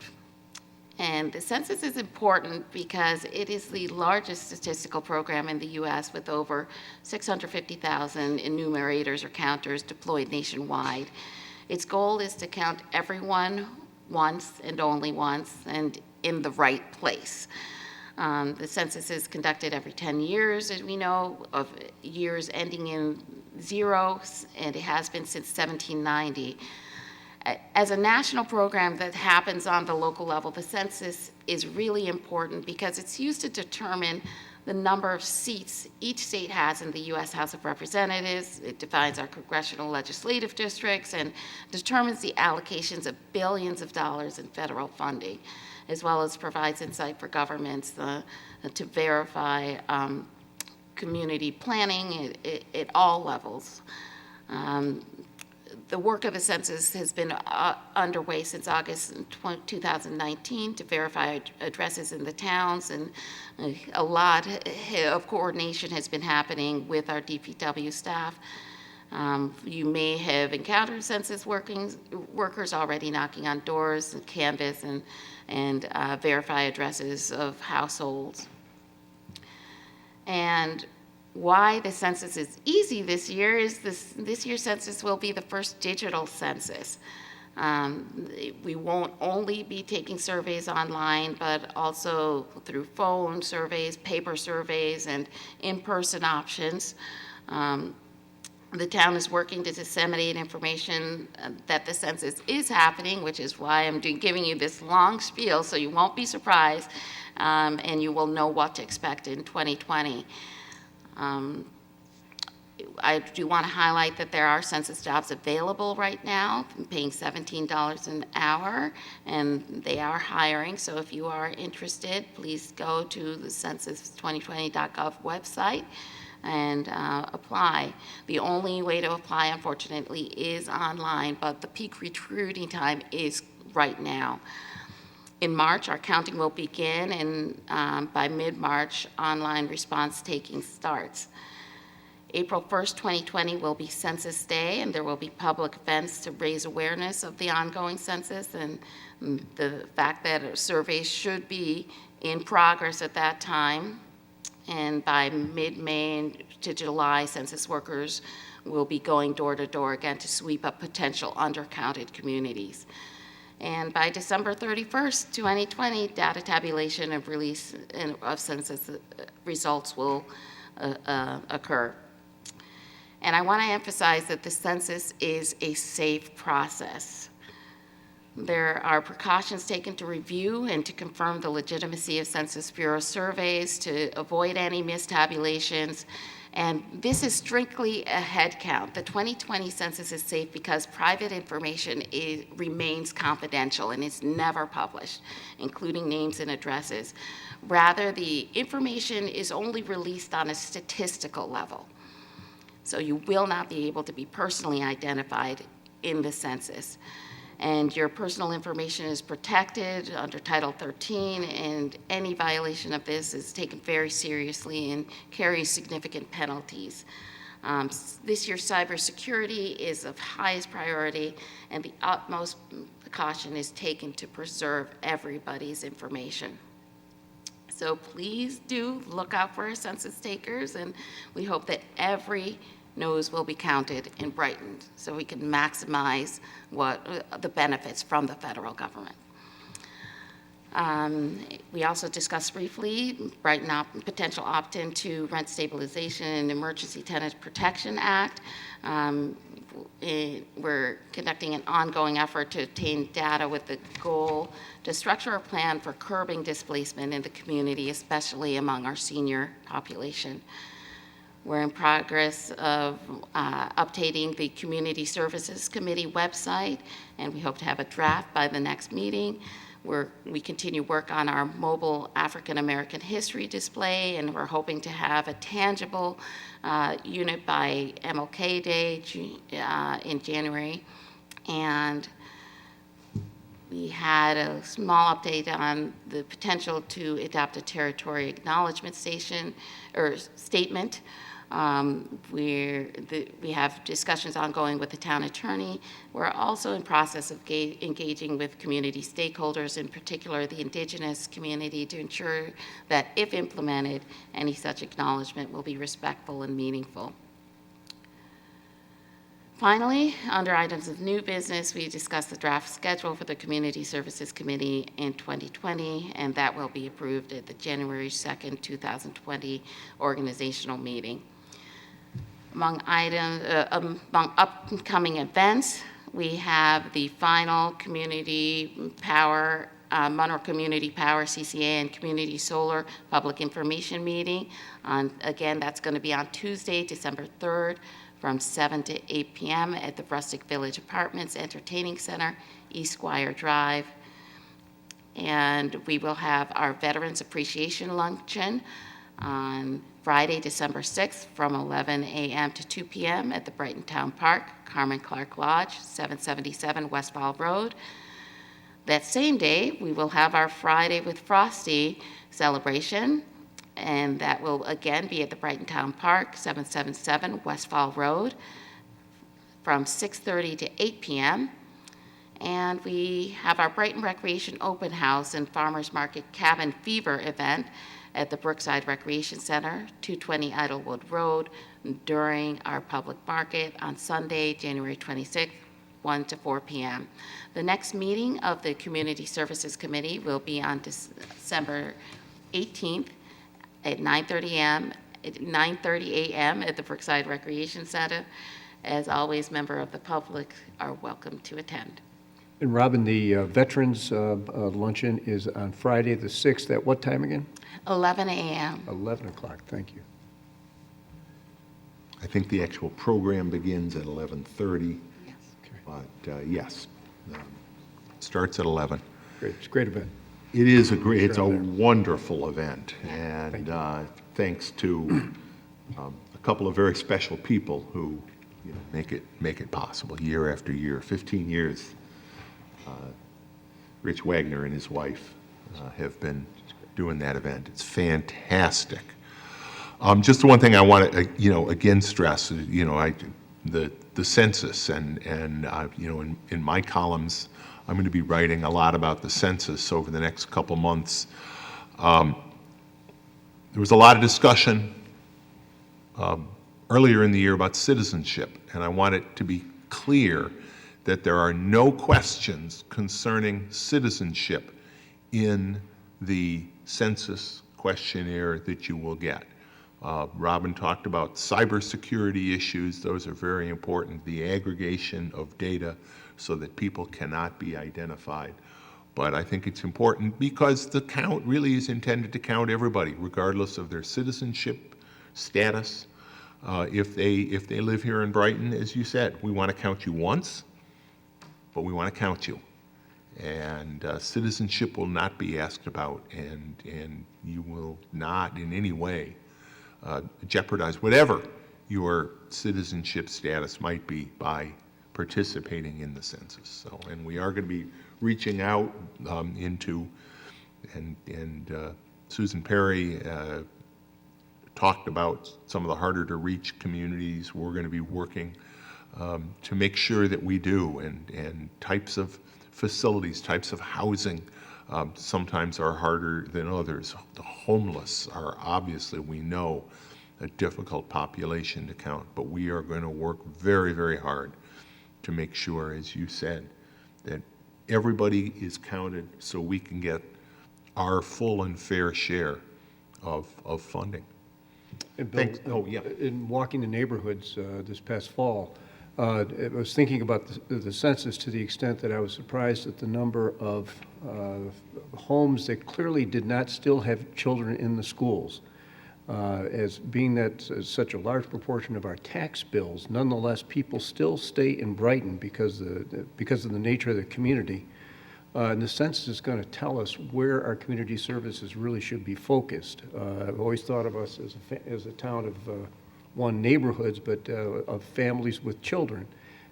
And the census is important because it is the largest statistical program in the U.S. with over 650,000 enumerators or counters deployed nationwide. Its goal is to count everyone once and only once and in the right place. The census is conducted every 10 years, as we know, of years ending in 0, and it has been since 1790. As a national program that happens on the local level, the census is really important because it's used to determine the number of seats each state has in the U.S. House of Representatives. It defines our congressional legislative districts and determines the allocations of billions of dollars in federal funding, as well as provides insight for governments to verify community planning at all levels. The work of the census has been underway since August 2019 to verify addresses in the towns, and a lot of coordination has been happening with our DPW staff. You may have encountered census workers already knocking on doors and canvass and verify addresses of households. And why the census is easy this year is this year's census will be the first digital census. We won't only be taking surveys online, but also through phone surveys, paper surveys, and in-person options. The town is working to disseminate information that the census is happening, which is why I'm giving you this long spiel, so you won't be surprised, and you will know what to expect in 2020. I do want to highlight that there are census jobs available right now, paying $17 an hour, and they are hiring. So if you are interested, please go to the census2020.gov website and apply. The only way to apply, unfortunately, is online, but the peak recruiting time is right now. In March, our counting will begin, and by mid-March, online response taking starts. April 1st, 2020 will be Census Day, and there will be public events to raise awareness of the ongoing census and the fact that surveys should be in progress at that time. And by mid-May to July, census workers will be going door to door again to sweep up potential undercounted communities. And by December 31st, 2020, data tabulation and release of census results will occur. And I want to emphasize that the census is a safe process. There are precautions taken to review and to confirm the legitimacy of Census Bureau surveys, to avoid any mistabulations. And this is strictly a head count. The 2020 census is safe because private information remains confidential and is never published, including names and addresses. Rather, the information is only released on a statistical level. So you will not be able to be personally identified in the census. And your personal information is protected under Title 13, and any violation of this is taken very seriously and carries significant penalties. This year's cybersecurity is of highest priority, and the utmost precaution is taken to preserve everybody's information. So please do look out for our census takers, and we hope that every nose will be counted in Brighton so we can maximize the benefits from the federal government. We also discussed briefly Brighton potential opt-in to Rent Stabilization and Emergency Tenant Protection Act. We're conducting an ongoing effort to obtain data with the goal to structure a plan for curbing displacement in the community, especially among our senior population. We're in progress of updating the Community Services Committee website, and we hope to have a draft by the next meeting. We continue work on our mobile African American history display, and we're hoping to have a tangible unit by MLK Day in January. And we had a small update on the potential to adopt a territory acknowledgement statement. We have discussions ongoing with the town attorney. We're also in process of engaging with community stakeholders, in particular the indigenous community, to ensure that if implemented, any such acknowledgement will be respectful and meaningful. Finally, under items of new business, we discussed the draft schedule for the Community Services Committee in 2020, and that will be approved at the January 2nd, 2020 organizational meeting. Among upcoming events, we have the final Community Power, Monroe Community Power, CCA, and Community Solar Public Information Meeting. Again, that's going to be on Tuesday, December 3rd, from 7 to 8 p.m. at the Rustic Village Apartments Entertaining Center, East Squire Drive. And we will have our Veterans Appreciation Luncheon on Friday, December 6th from 11 a.m. to 2 p.m. at the Brighton Town Park, Carmen Clark Lodge, 777 Westfall Road. That same day, we will have our Friday with Frosty celebration, and that will again be at the Brighton Town Park, 777 Westfall Road, from 6:30 to 8 p.m. And we have our Brighton Recreation Open House and Farmers Market Cabin Fever event at the Brookside Recreation Center, 220 Idlewood Road, during our public market on Sunday, January 26th, 1 to 4 p.m. The next meeting of the Community Services Committee will be on December 18th at 9:30 a.m. at the Brookside Recreation Center. As always, member of the public are welcome to attend. And Robin, the Veterans Luncheon is on Friday, the 6th, at what time again? 11 a.m. 11 o'clock, thank you. I think the actual program begins at 11:30, Yes. but yes, starts at 11. Great, it's a great event. It is a great, it's a Sure, there. wonderful event, and thanks to a couple of very special people who, you know, make it possible year after year. 15 years, Rich Wagner and his wife have been doing that event. It's fantastic. Just the one thing I want to, again stress, the census, and in my columns, I'm going to be writing a lot about the census over the next couple months. There was a lot of discussion earlier in the year about citizenship, and I want it to be clear that there are no questions concerning citizenship in the census questionnaire that you will get. Robin talked about cybersecurity issues. Those are very important. The aggregation of data so that people cannot be identified. But I think it's important because the count really is intended to count everybody, regardless of their citizenship status. If they live here in Brighton, as you said, we want to count you once, but we want to count you. And citizenship will not be asked about, and you will not in any way jeopardize whatever your citizenship status might be by participating in the census. So, and we are going to be reaching out into, and Susan Perry talked about some of the harder to reach communities. We're going to be working to make sure that we do, and types of facilities, types of housing sometimes are harder than others. The homeless are obviously, we know, a difficult population to count, but we are going to work very, very hard to make sure, as you said, that everybody is counted so we can get our full and fair share of funding. And Bill, Thanks. Oh, yeah. In walking the neighborhoods this past fall, I was thinking about the census to the extent that I was surprised at the number of homes that clearly did not still have children in the schools. As being that such a large proportion of our tax bills, nonetheless, people still stay in Brighton because of the nature of the community. And the census is going to tell us where our community services really should be focused. I've always thought of us as a town of one, neighborhoods, but of families with children.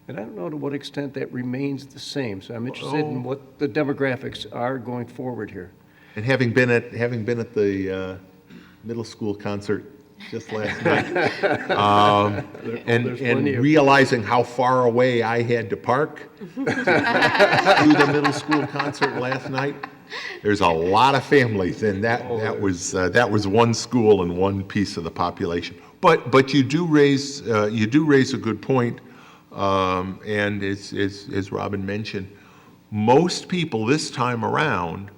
And I don't know to what extent that remains the same. So I'm interested in what the demographics are going forward here. And having been at the middle school concert just last night, and realizing how far away I had to park to the middle school concert last night, there's a lot of families, and that was one school and one piece of the population. But you do raise a good point, and as Robin mentioned, most people this time around,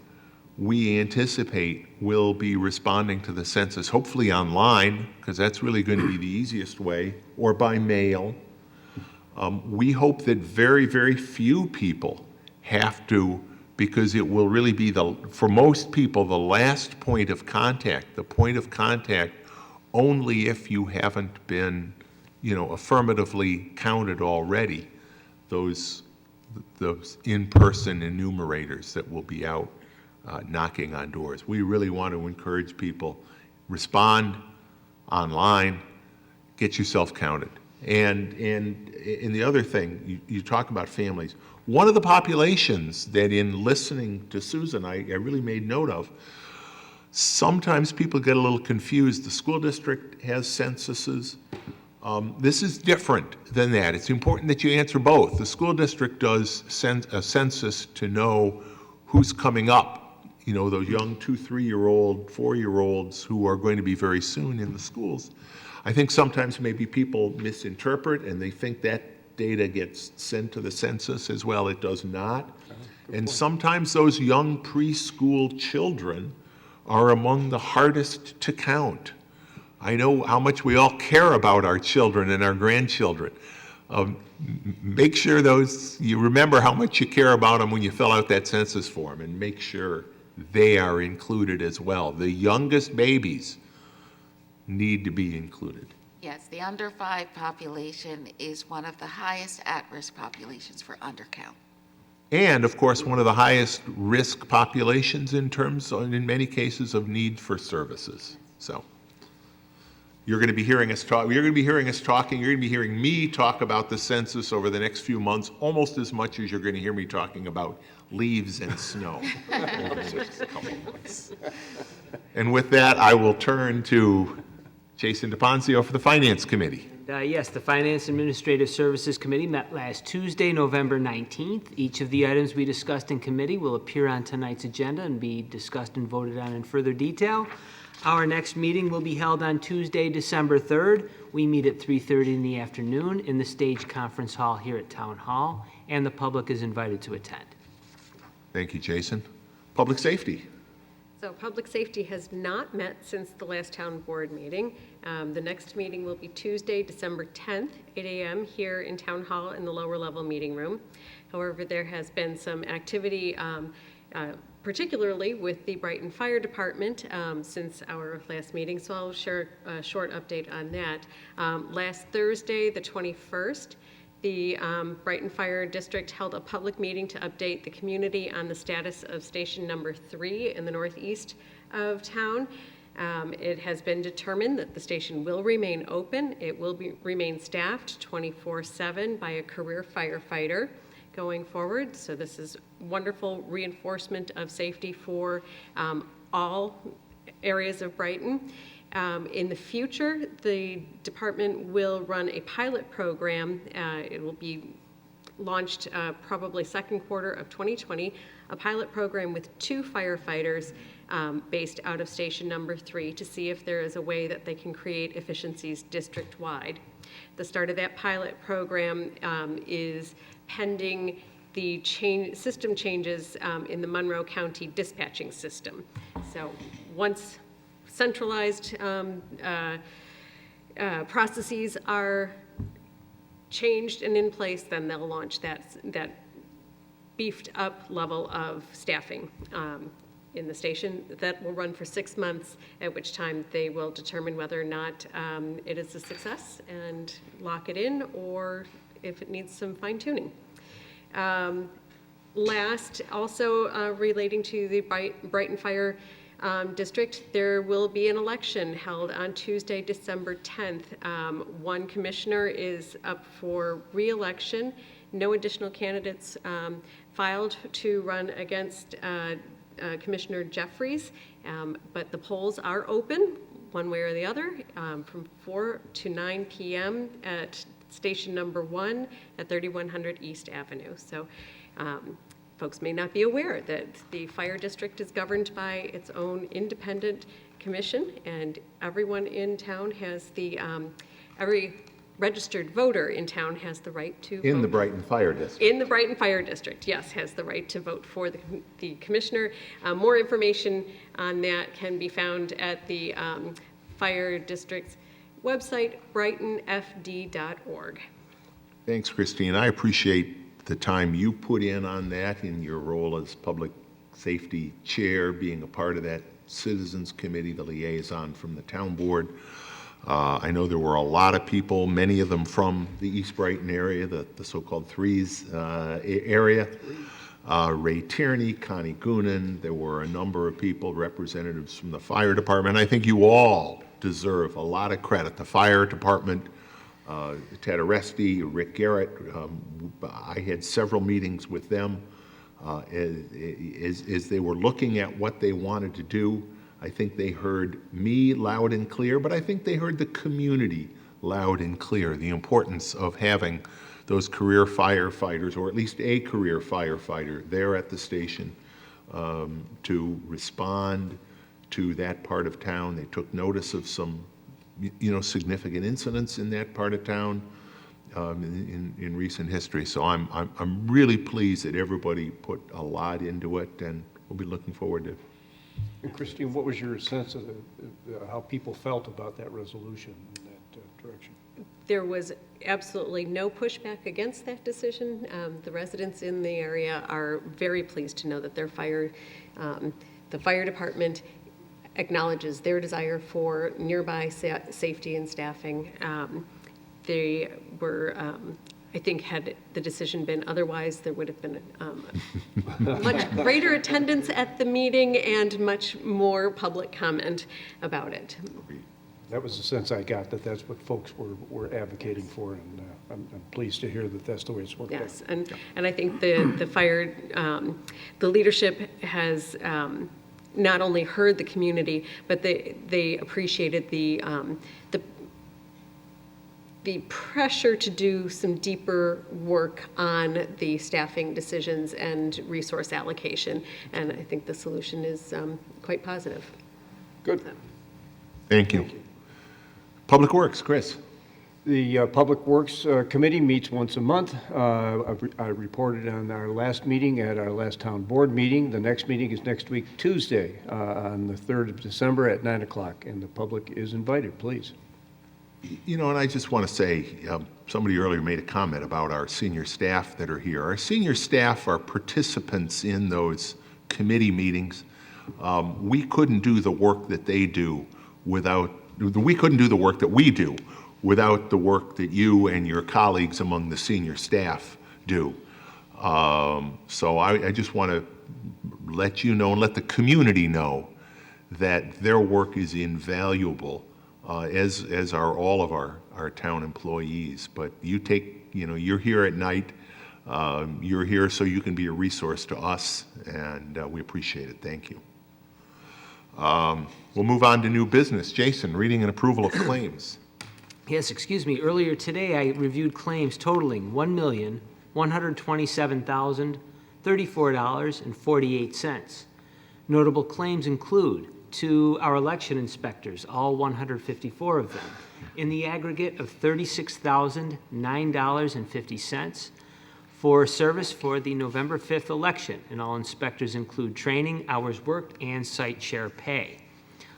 we anticipate, will be responding to the census, hopefully online, because that's really going to be the easiest way, or by mail. We hope that very, very few people have to, because it will really be, for most people, the last point of contact, the point of contact only if you haven't been, affirmatively counted already, those in-person enumerators that will be out knocking on doors. We really want to encourage people, respond online, get yourself counted. And the other thing, you talk about families. One of the populations that in listening to Susan, I really made note of, sometimes people get a little confused. The school district has censuses. This is different than that. It's important that you answer both. The school district does a census to know who's coming up, those young 2-, 3-year-old, 4-year-olds who are going to be very soon in the schools. I think sometimes maybe people misinterpret and they think that data gets sent to the census as well. It does not. And sometimes those young preschool children are among the hardest to count. I know how much we all care about our children and our grandchildren, make sure you remember how much you care about them when you fill out that census form, and make sure they are included as well. The youngest babies need to be included. Yes, the under 5 population is one of the highest at-risk populations for undercount. And, of course, one of the highest risk populations in many cases, of need for services. So you're going to be hearing us talk, you're going to be hearing me talk about the census over the next few months, almost as much as you're going to hear me talking about leaves and snow over the next couple of months. And with that, I will turn to Jason DePoncio for the Finance Committee. Yes, the Finance Administrative Services Committee met last Tuesday, November 19th. Each of the items we discussed in committee will appear on tonight's agenda and be discussed and voted on in further detail. Our next meeting will be held on Tuesday, December 3rd. We meet at 3:30 in the afternoon in the Stage Conference Hall here at Town Hall, and the public is invited to attend. Thank you, Jason. Public Safety. So Public Safety has not met since the last town board meeting. The next meeting will be Tuesday, December 10th, 8 a.m. here in Town Hall in the lower level meeting room. However, there has been some activity, particularly with the Brighton Fire Department since our last meeting, so I'll share a short update on that. Last Thursday, the 21st, the Brighton Fire District held a public meeting to update the community on the status of station number 3 in the northeast of town. It has been determined that the station will remain open. It will remain staffed 24/7 by a career firefighter going forward. So this is wonderful reinforcement of safety for all areas of Brighton. In the future, the department will run a pilot program. It will be launched probably second quarter of 2020, a pilot program with 2 firefighters based out of station number 3 to see if there is a way that they can create efficiencies district-wide. The start of that pilot program is pending the system changes in the Monroe County dispatching system. So once centralized processes are changed and in place, then they'll launch that beefed up level of staffing in the station. That will run for 6 months, at which time they will determine whether or not it is a success and lock it in, or if it needs some fine tuning. Last, also relating to the Brighton Fire District, there will be an election held on Tuesday, December 10th. One commissioner is up for re-election. No additional candidates filed to run against Commissioner Jeffries, but the polls are open one way or the other from 4 to 9 p.m. at station number 1 at 3100 East Avenue. So folks may not be aware that the fire district is governed by its own independent commission, and everyone in town has every registered voter in town has the right to vote. In the Brighton Fire District. In the Brighton Fire District, yes, has the right to vote for the commissioner. More information on that can be found at the fire district's website, brightonfd.org. Thanks, Christine. I appreciate the time you put in on that in your role as Public Safety Chair, being a part of that Citizens Committee, the liaison from the town board. I know there were a lot of people, many of them from the East Brighton area, the so-called Threes area. Ray Tierney, Connie Goonan, there were a number of people, representatives from the fire department. I think you all deserve a lot of credit. The fire department, Ted Aresti, Rick Garrett, I had several meetings with them as they were looking at what they wanted to do. I think they heard me loud and clear, but I think they heard the community loud and clear, the importance of having those career firefighters, or at least a career firefighter, there at the station to respond to that part of town. They took notice of some significant incidents in that part of town in recent history. So I'm really pleased that everybody put a lot into it, and we'll be looking forward to. And Christine, what was your sense of how people felt about that resolution? direction. There was absolutely no pushback against that decision. The residents in the area are very pleased to know that the fire department acknowledges their desire for nearby safety and staffing. They were, I think, had the decision been otherwise, there would have been much greater attendance at the meeting and much more public comment about it. That was the sense I got, that that's what folks were advocating for, and I'm pleased to hear that that's the way it's worked out. Yes, and I think the fire, the leadership has not only heard the community, but they appreciated the pressure to do some deeper work on the staffing decisions and resource allocation, and I think the solution is quite positive. Good. Thank you. Public Works, Chris. The Public Works Committee meets once a month. I reported on our last meeting at our last town board meeting. The next meeting is next week, Tuesday, on the 3rd of December at 9 o'clock, and the public is invited, please. You know, and I just want to say, somebody earlier made a comment about our senior staff that are here. Our senior staff are participants in those committee meetings. We couldn't do the work that they do we couldn't do the work that we do without the work that you and your colleagues among the senior staff do. So I just want to let you know and let the community know that their work is invaluable, as are all of our town employees. But you're here at night. You're here so you can be a resource to us, and we appreciate it. Thank you. We'll move on to new business. Jason, reading and approval of claims. Yes, excuse me. Earlier today, I reviewed claims totaling $1,127,034.48. Notable claims include to our election inspectors, all 154 of them, in the aggregate of $36,009.50 for service for the November 5th election, and all inspectors include training, hours worked, and site share pay.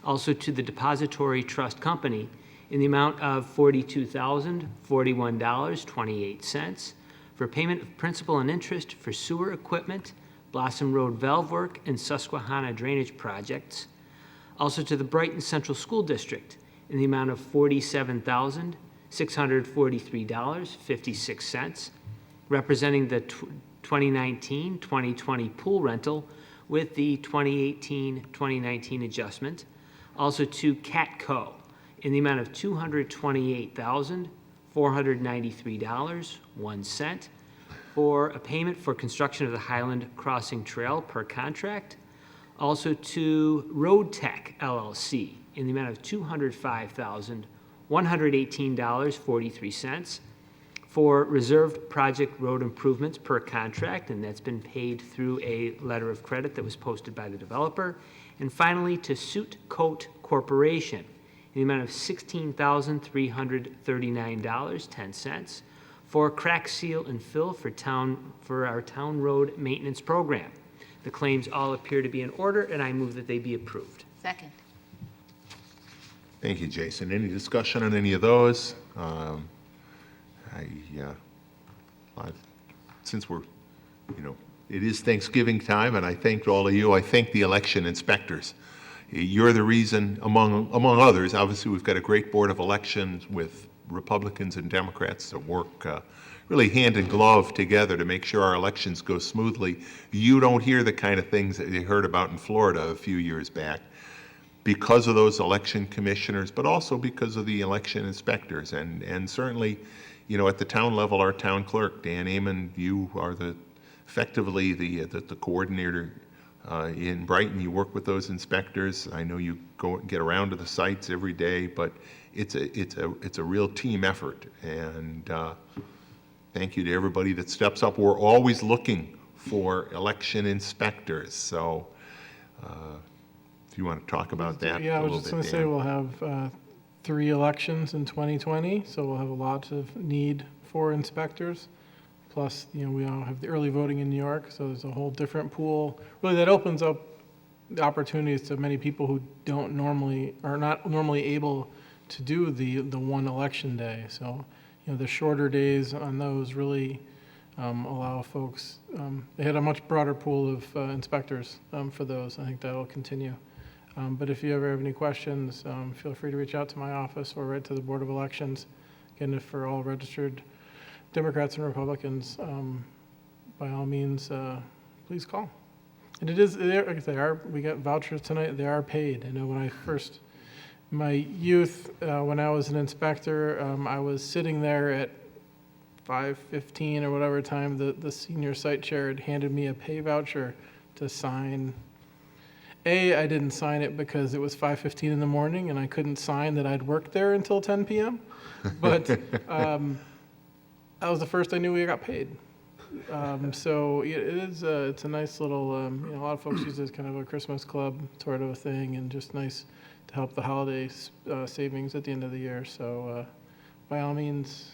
Also to the Depository Trust Company in the amount of $42,041.28 for payment of principal and interest for sewer equipment, Blossom Road valve work, and Susquehanna drainage projects. Also to the Brighton Central School District in the amount of $47,643.56, representing the 2019-2020 pool rental with the 2018-2019 adjustment. Also to Catco in the amount of $228,493.01 for a payment for construction of the Highland Crossing Trail per contract. Also to Road Tech LLC in the amount of $205,118.43 for reserved project road improvements per contract, and that's been paid through a letter of credit that was posted by the developer. And finally, to Suit Coat Corporation in the amount of $16,339.10 for crack seal and fill for our town road maintenance program. The claims all appear to be in order, and I move that they be approved. Second. Thank you, Jason. Any discussion on any of those? Since it is Thanksgiving time, and I thanked all of you. I thank the election inspectors. You're the reason, among others. Obviously, we've got a great board of elections with Republicans and Democrats that work really hand in glove together to make sure our elections go smoothly. You don't hear the kind of things that you heard about in Florida a few years back because of those election commissioners, but also because of the election inspectors. And certainly, at the town level, our town clerk, Dan Amon, you are effectively the coordinator in Brighton. You work with those inspectors. I know you get around to the sites every day, but it's a real team effort. And thank you to everybody that steps up. We're always looking for election inspectors. So if you want to talk about that Yeah, a I was little just bit, going to say Dan. we'll have 3 elections in 2020, so we'll have a lot of need for inspectors. Plus, we all have the early voting in New York, so there's a whole different pool. Really, that opens up the opportunities to many people who are not normally able to do the one election day. So, the shorter days on those really allow folks, they had a much broader pool of inspectors for those. I think that will continue. But if you ever have any questions, feel free to reach out to my office or right to the Board of Elections. Again, if for all registered Democrats and Republicans, by all means, please call. And it is, like they are, we got vouchers tonight, they are paid. I know when I first, my youth, when I was an inspector, I was sitting there at 5:15 or whatever time the senior site chair had handed me a pay voucher to sign. I didn't sign it because it was 5:15 in the morning and I couldn't sign that I'd worked there until 10 p.m. But that was the first I knew we got paid. So it's a nice little, a lot of folks use it as kind of a Christmas club sort of a thing, and just nice to help the holiday savings at the end of the year. So by all means,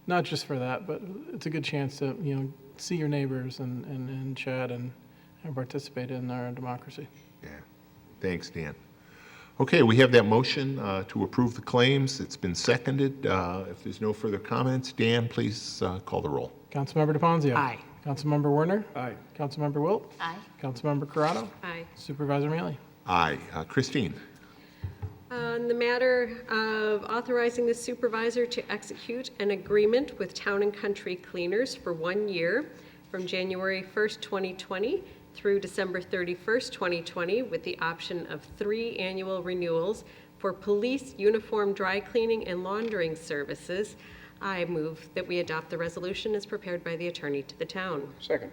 not just for that, but it's a good chance to, see your neighbors and chat and participate in our democracy. Yeah. Thanks, Dan. Okay, we have that motion to approve the claims. It's been seconded. If there's no further comments, Dan, please call the roll. Councilmember DeFonzio. Aye. Councilmember Werner. Aye. Councilmember Wilt. Aye. Councilmember Corrado. Aye. Supervisor Mealy. Aye. Christine? On the matter of authorizing the supervisor to execute an agreement with Town and Country Cleaners for 1 year from January 1st, 2020 through December 31st, 2020, with the option of 3 annual renewals for police uniform dry cleaning and laundering services. I move that we adopt the resolution as prepared by the attorney to the town. Second.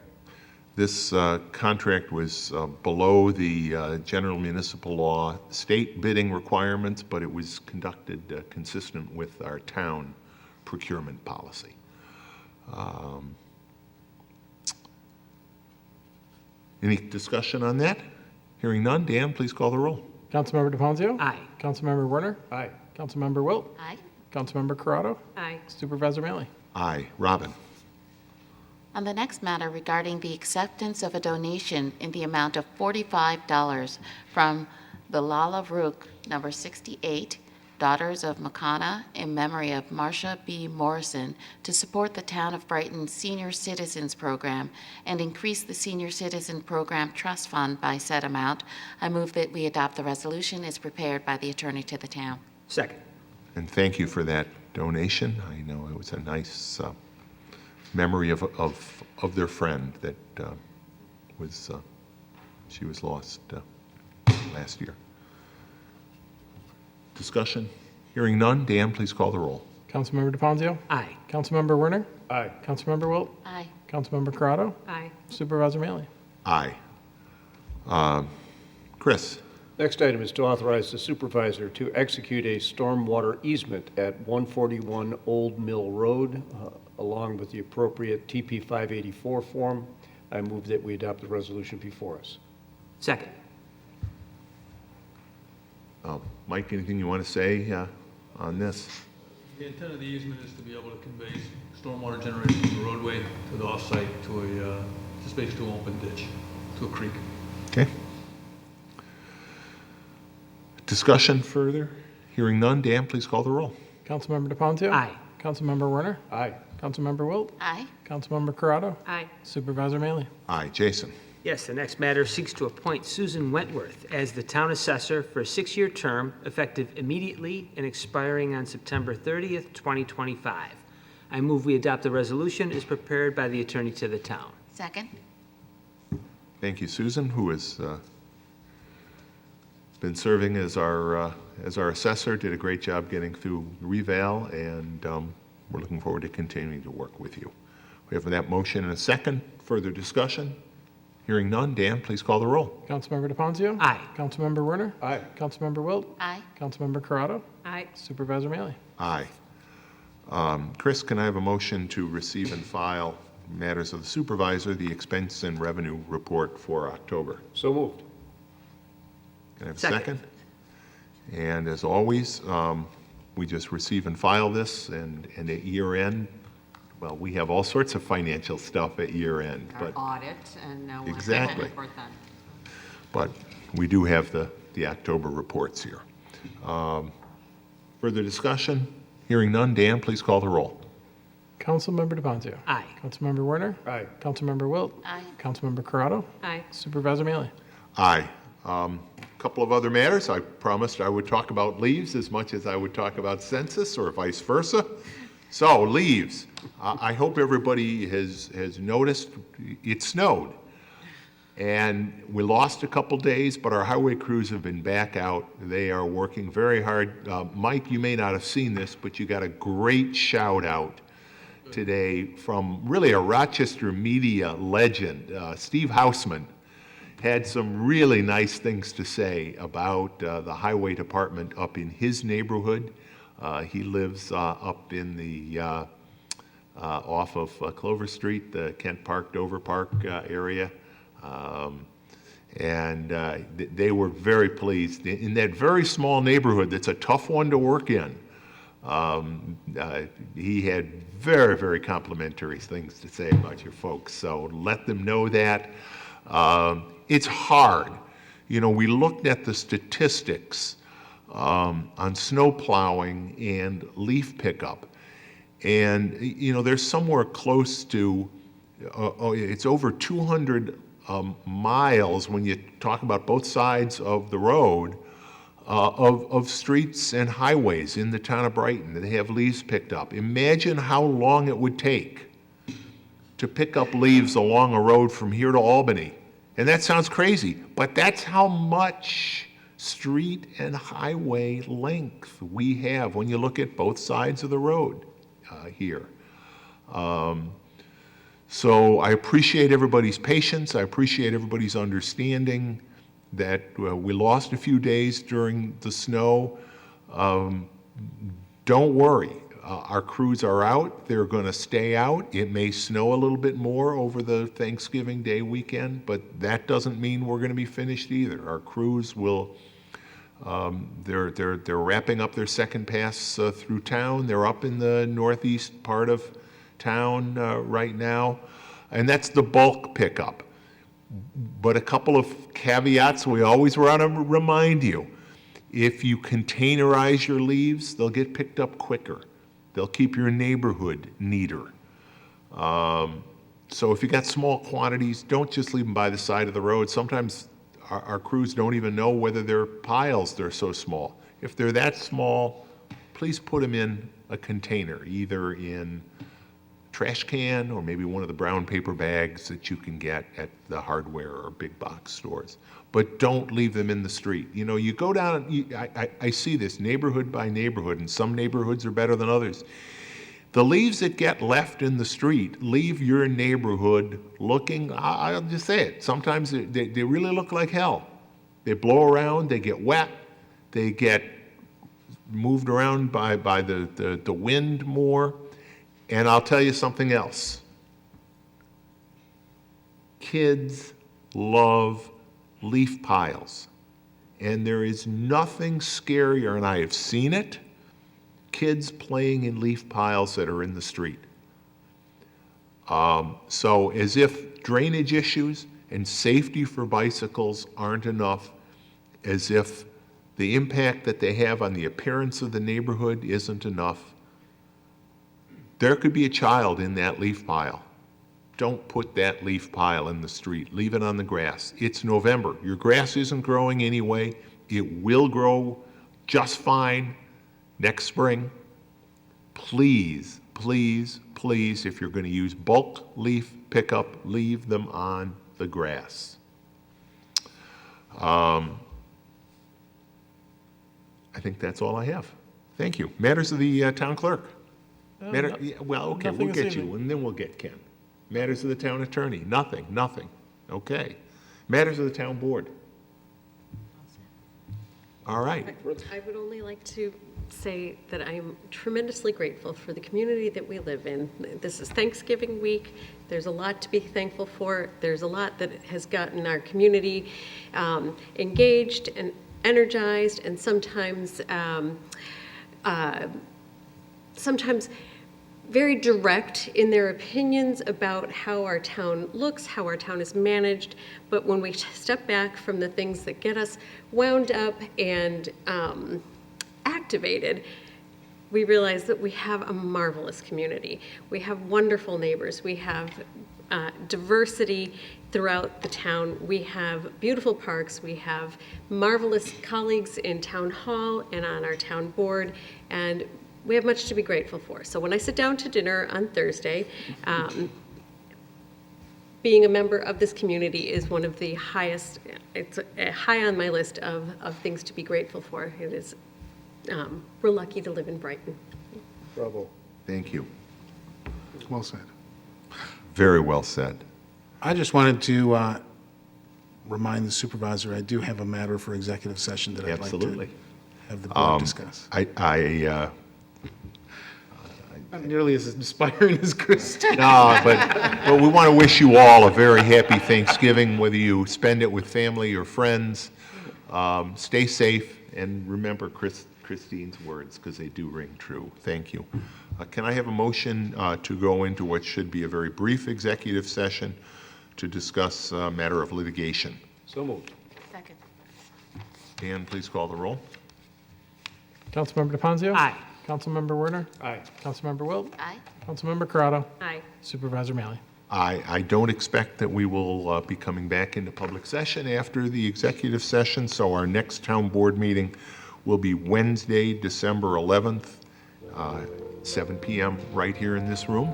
This contract was below the general municipal law state bidding requirements, but it was conducted consistent with our town procurement policy. Any discussion on that? Hearing none, Dan, please call the roll. Councilmember DeFonzio. Aye. Councilmember Werner. Aye. Councilmember Wilt. Aye. Councilmember Corrado. Aye. Supervisor Mealy. Aye. Robin? On the next matter regarding the acceptance of a donation in the amount of $45 from the Lala Rook, number 68, Daughters of Makana, in memory of Marcia B. Morrison, to support the Town of Brighton Senior Citizens Program and increase the Senior Citizen Program Trust Fund by said amount, I move that we adopt the resolution as prepared by the attorney to the town. Second. And thank you for that donation. I know it was a nice memory of their friend that she was lost last year. Discussion? Hearing none, Dan, please call the roll. Councilmember DeFonzio. Aye. Councilmember Werner. Aye. Councilmember Wilt. Aye. Councilmember Corrado. Aye. Supervisor Mealy. Aye. Chris? Next item is to authorize the supervisor to execute a stormwater easement at 141 Old Mill Road, along with the appropriate TP 584 form. I move that we adopt the resolution before us. Second. Mike, anything you want to say on this? The intent of the easement is to be able to convey stormwater generation from the roadway to the offsite to just basically an open ditch, to a creek. Okay. Discussion further? Hearing none, Dan, please call the roll. Councilmember DeFonzio. Aye. Councilmember Werner. Aye. Councilmember Wilt. Aye. Councilmember Corrado. Aye. Supervisor Mealy. Aye. Jason? Yes, the next matter seeks to appoint Susan Wentworth as the town assessor for a 6-year term effective immediately and expiring on September 30th, 2025. I move we adopt the resolution as prepared by the attorney to the town. Second. Thank you, Susan, who has been serving as our assessor, did a great job getting through reval, and we're looking forward to continuing to work with you. We have that motion and a second. Further discussion? Hearing none, Dan, please call the roll. Councilmember DeFonzio. Aye. Councilmember Werner. Aye. Councilmember Wilt. Aye. Councilmember Corrado. Aye. Supervisor Mealy. Aye. Chris, can I have a motion to receive and file matters of the supervisor, the expense and revenue report for October? So moved. Can I have a Second. second? And as always, we just receive and file this, and at year end, well, we have all sorts of financial stuff at year end, Our but audit, and now we'll have Exactly. to report then. but we do have the October reports here. Further discussion? Hearing none. Dan, please call the roll. Councilmember DePonte. Aye. Councilmember Werner. Aye. Councilmember Wilt. Aye. Councilmember Corrado. Aye. Supervisor Mealy. Aye. Couple of other matters. I promised I would talk about leaves as much as I would talk about census, or vice versa. So, leaves. I hope everybody has noticed it snowed. And we lost a couple days, but our highway crews have been back out. They are working very hard. Mike, you may not have seen this, but you got a great shout out today from really a Rochester media legend. Steve Hausman had some really nice things to say about the highway department up in his neighborhood. He lives up in the off of Clover Street, the Kent Park, Dover Park area. They were very pleased. In that very small neighborhood that's a tough one to work in, he had very, very complimentary things to say about your folks. So let them know that. It's hard. You know, we looked at the statistics on snow plowing and leaf pickup. And, you know, there's somewhere close to, it's over 200 miles when you talk about both sides of the road of streets and highways in the town of Brighton that have leaves picked up. Imagine how long it would take to pick up leaves along a road from here to Albany. And that sounds crazy, but that's how much street and highway length we have when you look at both sides of the road here. So I appreciate everybody's patience. I appreciate everybody's understanding that we lost a few days during the snow. Don't worry. Our crews are out. They're going to stay out. It may snow a little bit more over the Thanksgiving Day weekend, but that doesn't mean we're going to be finished either. Our crews will, they're wrapping up their second pass through town. They're up in the northeast part of town right now, and that's the bulk pickup. But a couple of caveats we always want to remind you. If you containerize your leaves, they'll get picked up quicker. They'll keep your neighborhood neater. So if you got small quantities, don't just leave them by the side of the road. Sometimes our crews don't even know whether they're piles, they're so small. If they're that small, please put them in a container, either in trash can or maybe one of the brown paper bags that you can get at the hardware or big box stores. But don't leave them in the street. You know, you go down, I see this neighborhood by neighborhood, and some neighborhoods are better than others. The leaves that get left in the street leave your neighborhood looking, I'll just say it, sometimes they really look like hell. They blow around, they get wet, they get moved around by the wind more. And I'll tell you something else. Kids love leaf piles. And there is nothing scarier, and I have seen it, kids playing in leaf piles that are in the street. So as if drainage issues and safety for bicycles aren't enough, as if the impact that they have on the appearance of the neighborhood isn't enough, there could be a child in that leaf pile. Don't put that leaf pile in the street. Leave it on the grass. It's November. Your grass isn't growing anyway. It will grow just fine next spring. Please, please, please, if you're going to use bulk leaf pickup, leave them on the grass. I think that's all I have. Thank you. Matters of the town clerk. Well, okay, we'll get you, and then we'll get Ken. Matters of the town attorney, nothing. Okay. Matters of the town board. All right. I would only like to say that I'm tremendously grateful for the community that we live in. This is Thanksgiving week. There's a lot to be thankful for. There's a lot that has gotten our community engaged and energized, and sometimes very direct in their opinions about how our town looks, how our town is managed. But when we step back from the things that get us wound up and activated, we realize that we have a marvelous community. We have wonderful neighbors. We have diversity throughout the town. We have beautiful parks. We have marvelous colleagues in town hall and on our town board, and we have much to be grateful for. So when I sit down to dinner on Thursday, being a member of this community is one of the highest, it's high on my list of things to be grateful for. It is, we're lucky to live in Brighton. Bravo. Thank you. Well said. Very well said. I just wanted to remind the supervisor, I do have a matter for executive session that I'd like Absolutely. to have the board discuss. Not nearly as inspiring as Chris. No, but we want to wish you all a very happy Thanksgiving, whether you spend it with family or friends. Stay safe, and remember Christine's words, because they do ring true. Thank you. Can I have a motion to go into what should be a very brief executive session to discuss a matter of litigation? So moved. Second. Dan, please call the roll. Councilmember DePonzio? Aye. Councilmember Werner? Aye. Councilmember Wilt? Aye. Councilmember Corrado? Aye. Supervisor Malley? I don't expect that we will be coming back into public session after the executive session, so our next town board meeting will be Wednesday, December 11th, 7 p.m. right here in this room.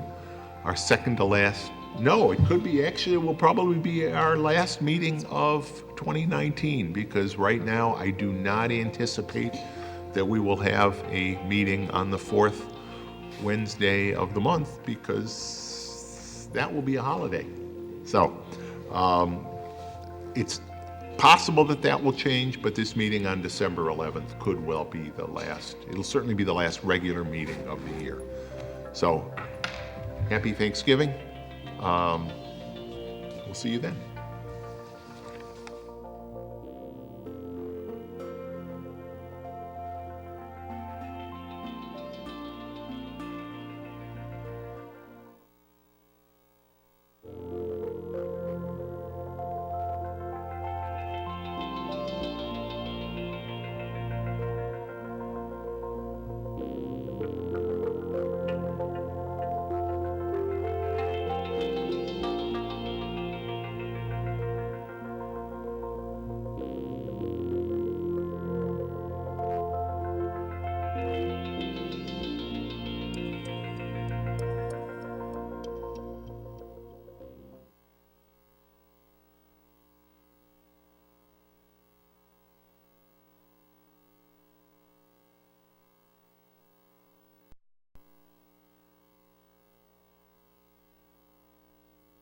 Our second to last, no, it could be, actually, it will probably be our last meeting of 2019, because right now I do not anticipate that we will have a meeting on the fourth Wednesday of the month, because that will be a holiday. So it's possible that that will change, but this meeting on December 11th could well be the last. It'll certainly be the last regular meeting of the year. So happy Thanksgiving. We'll see you then.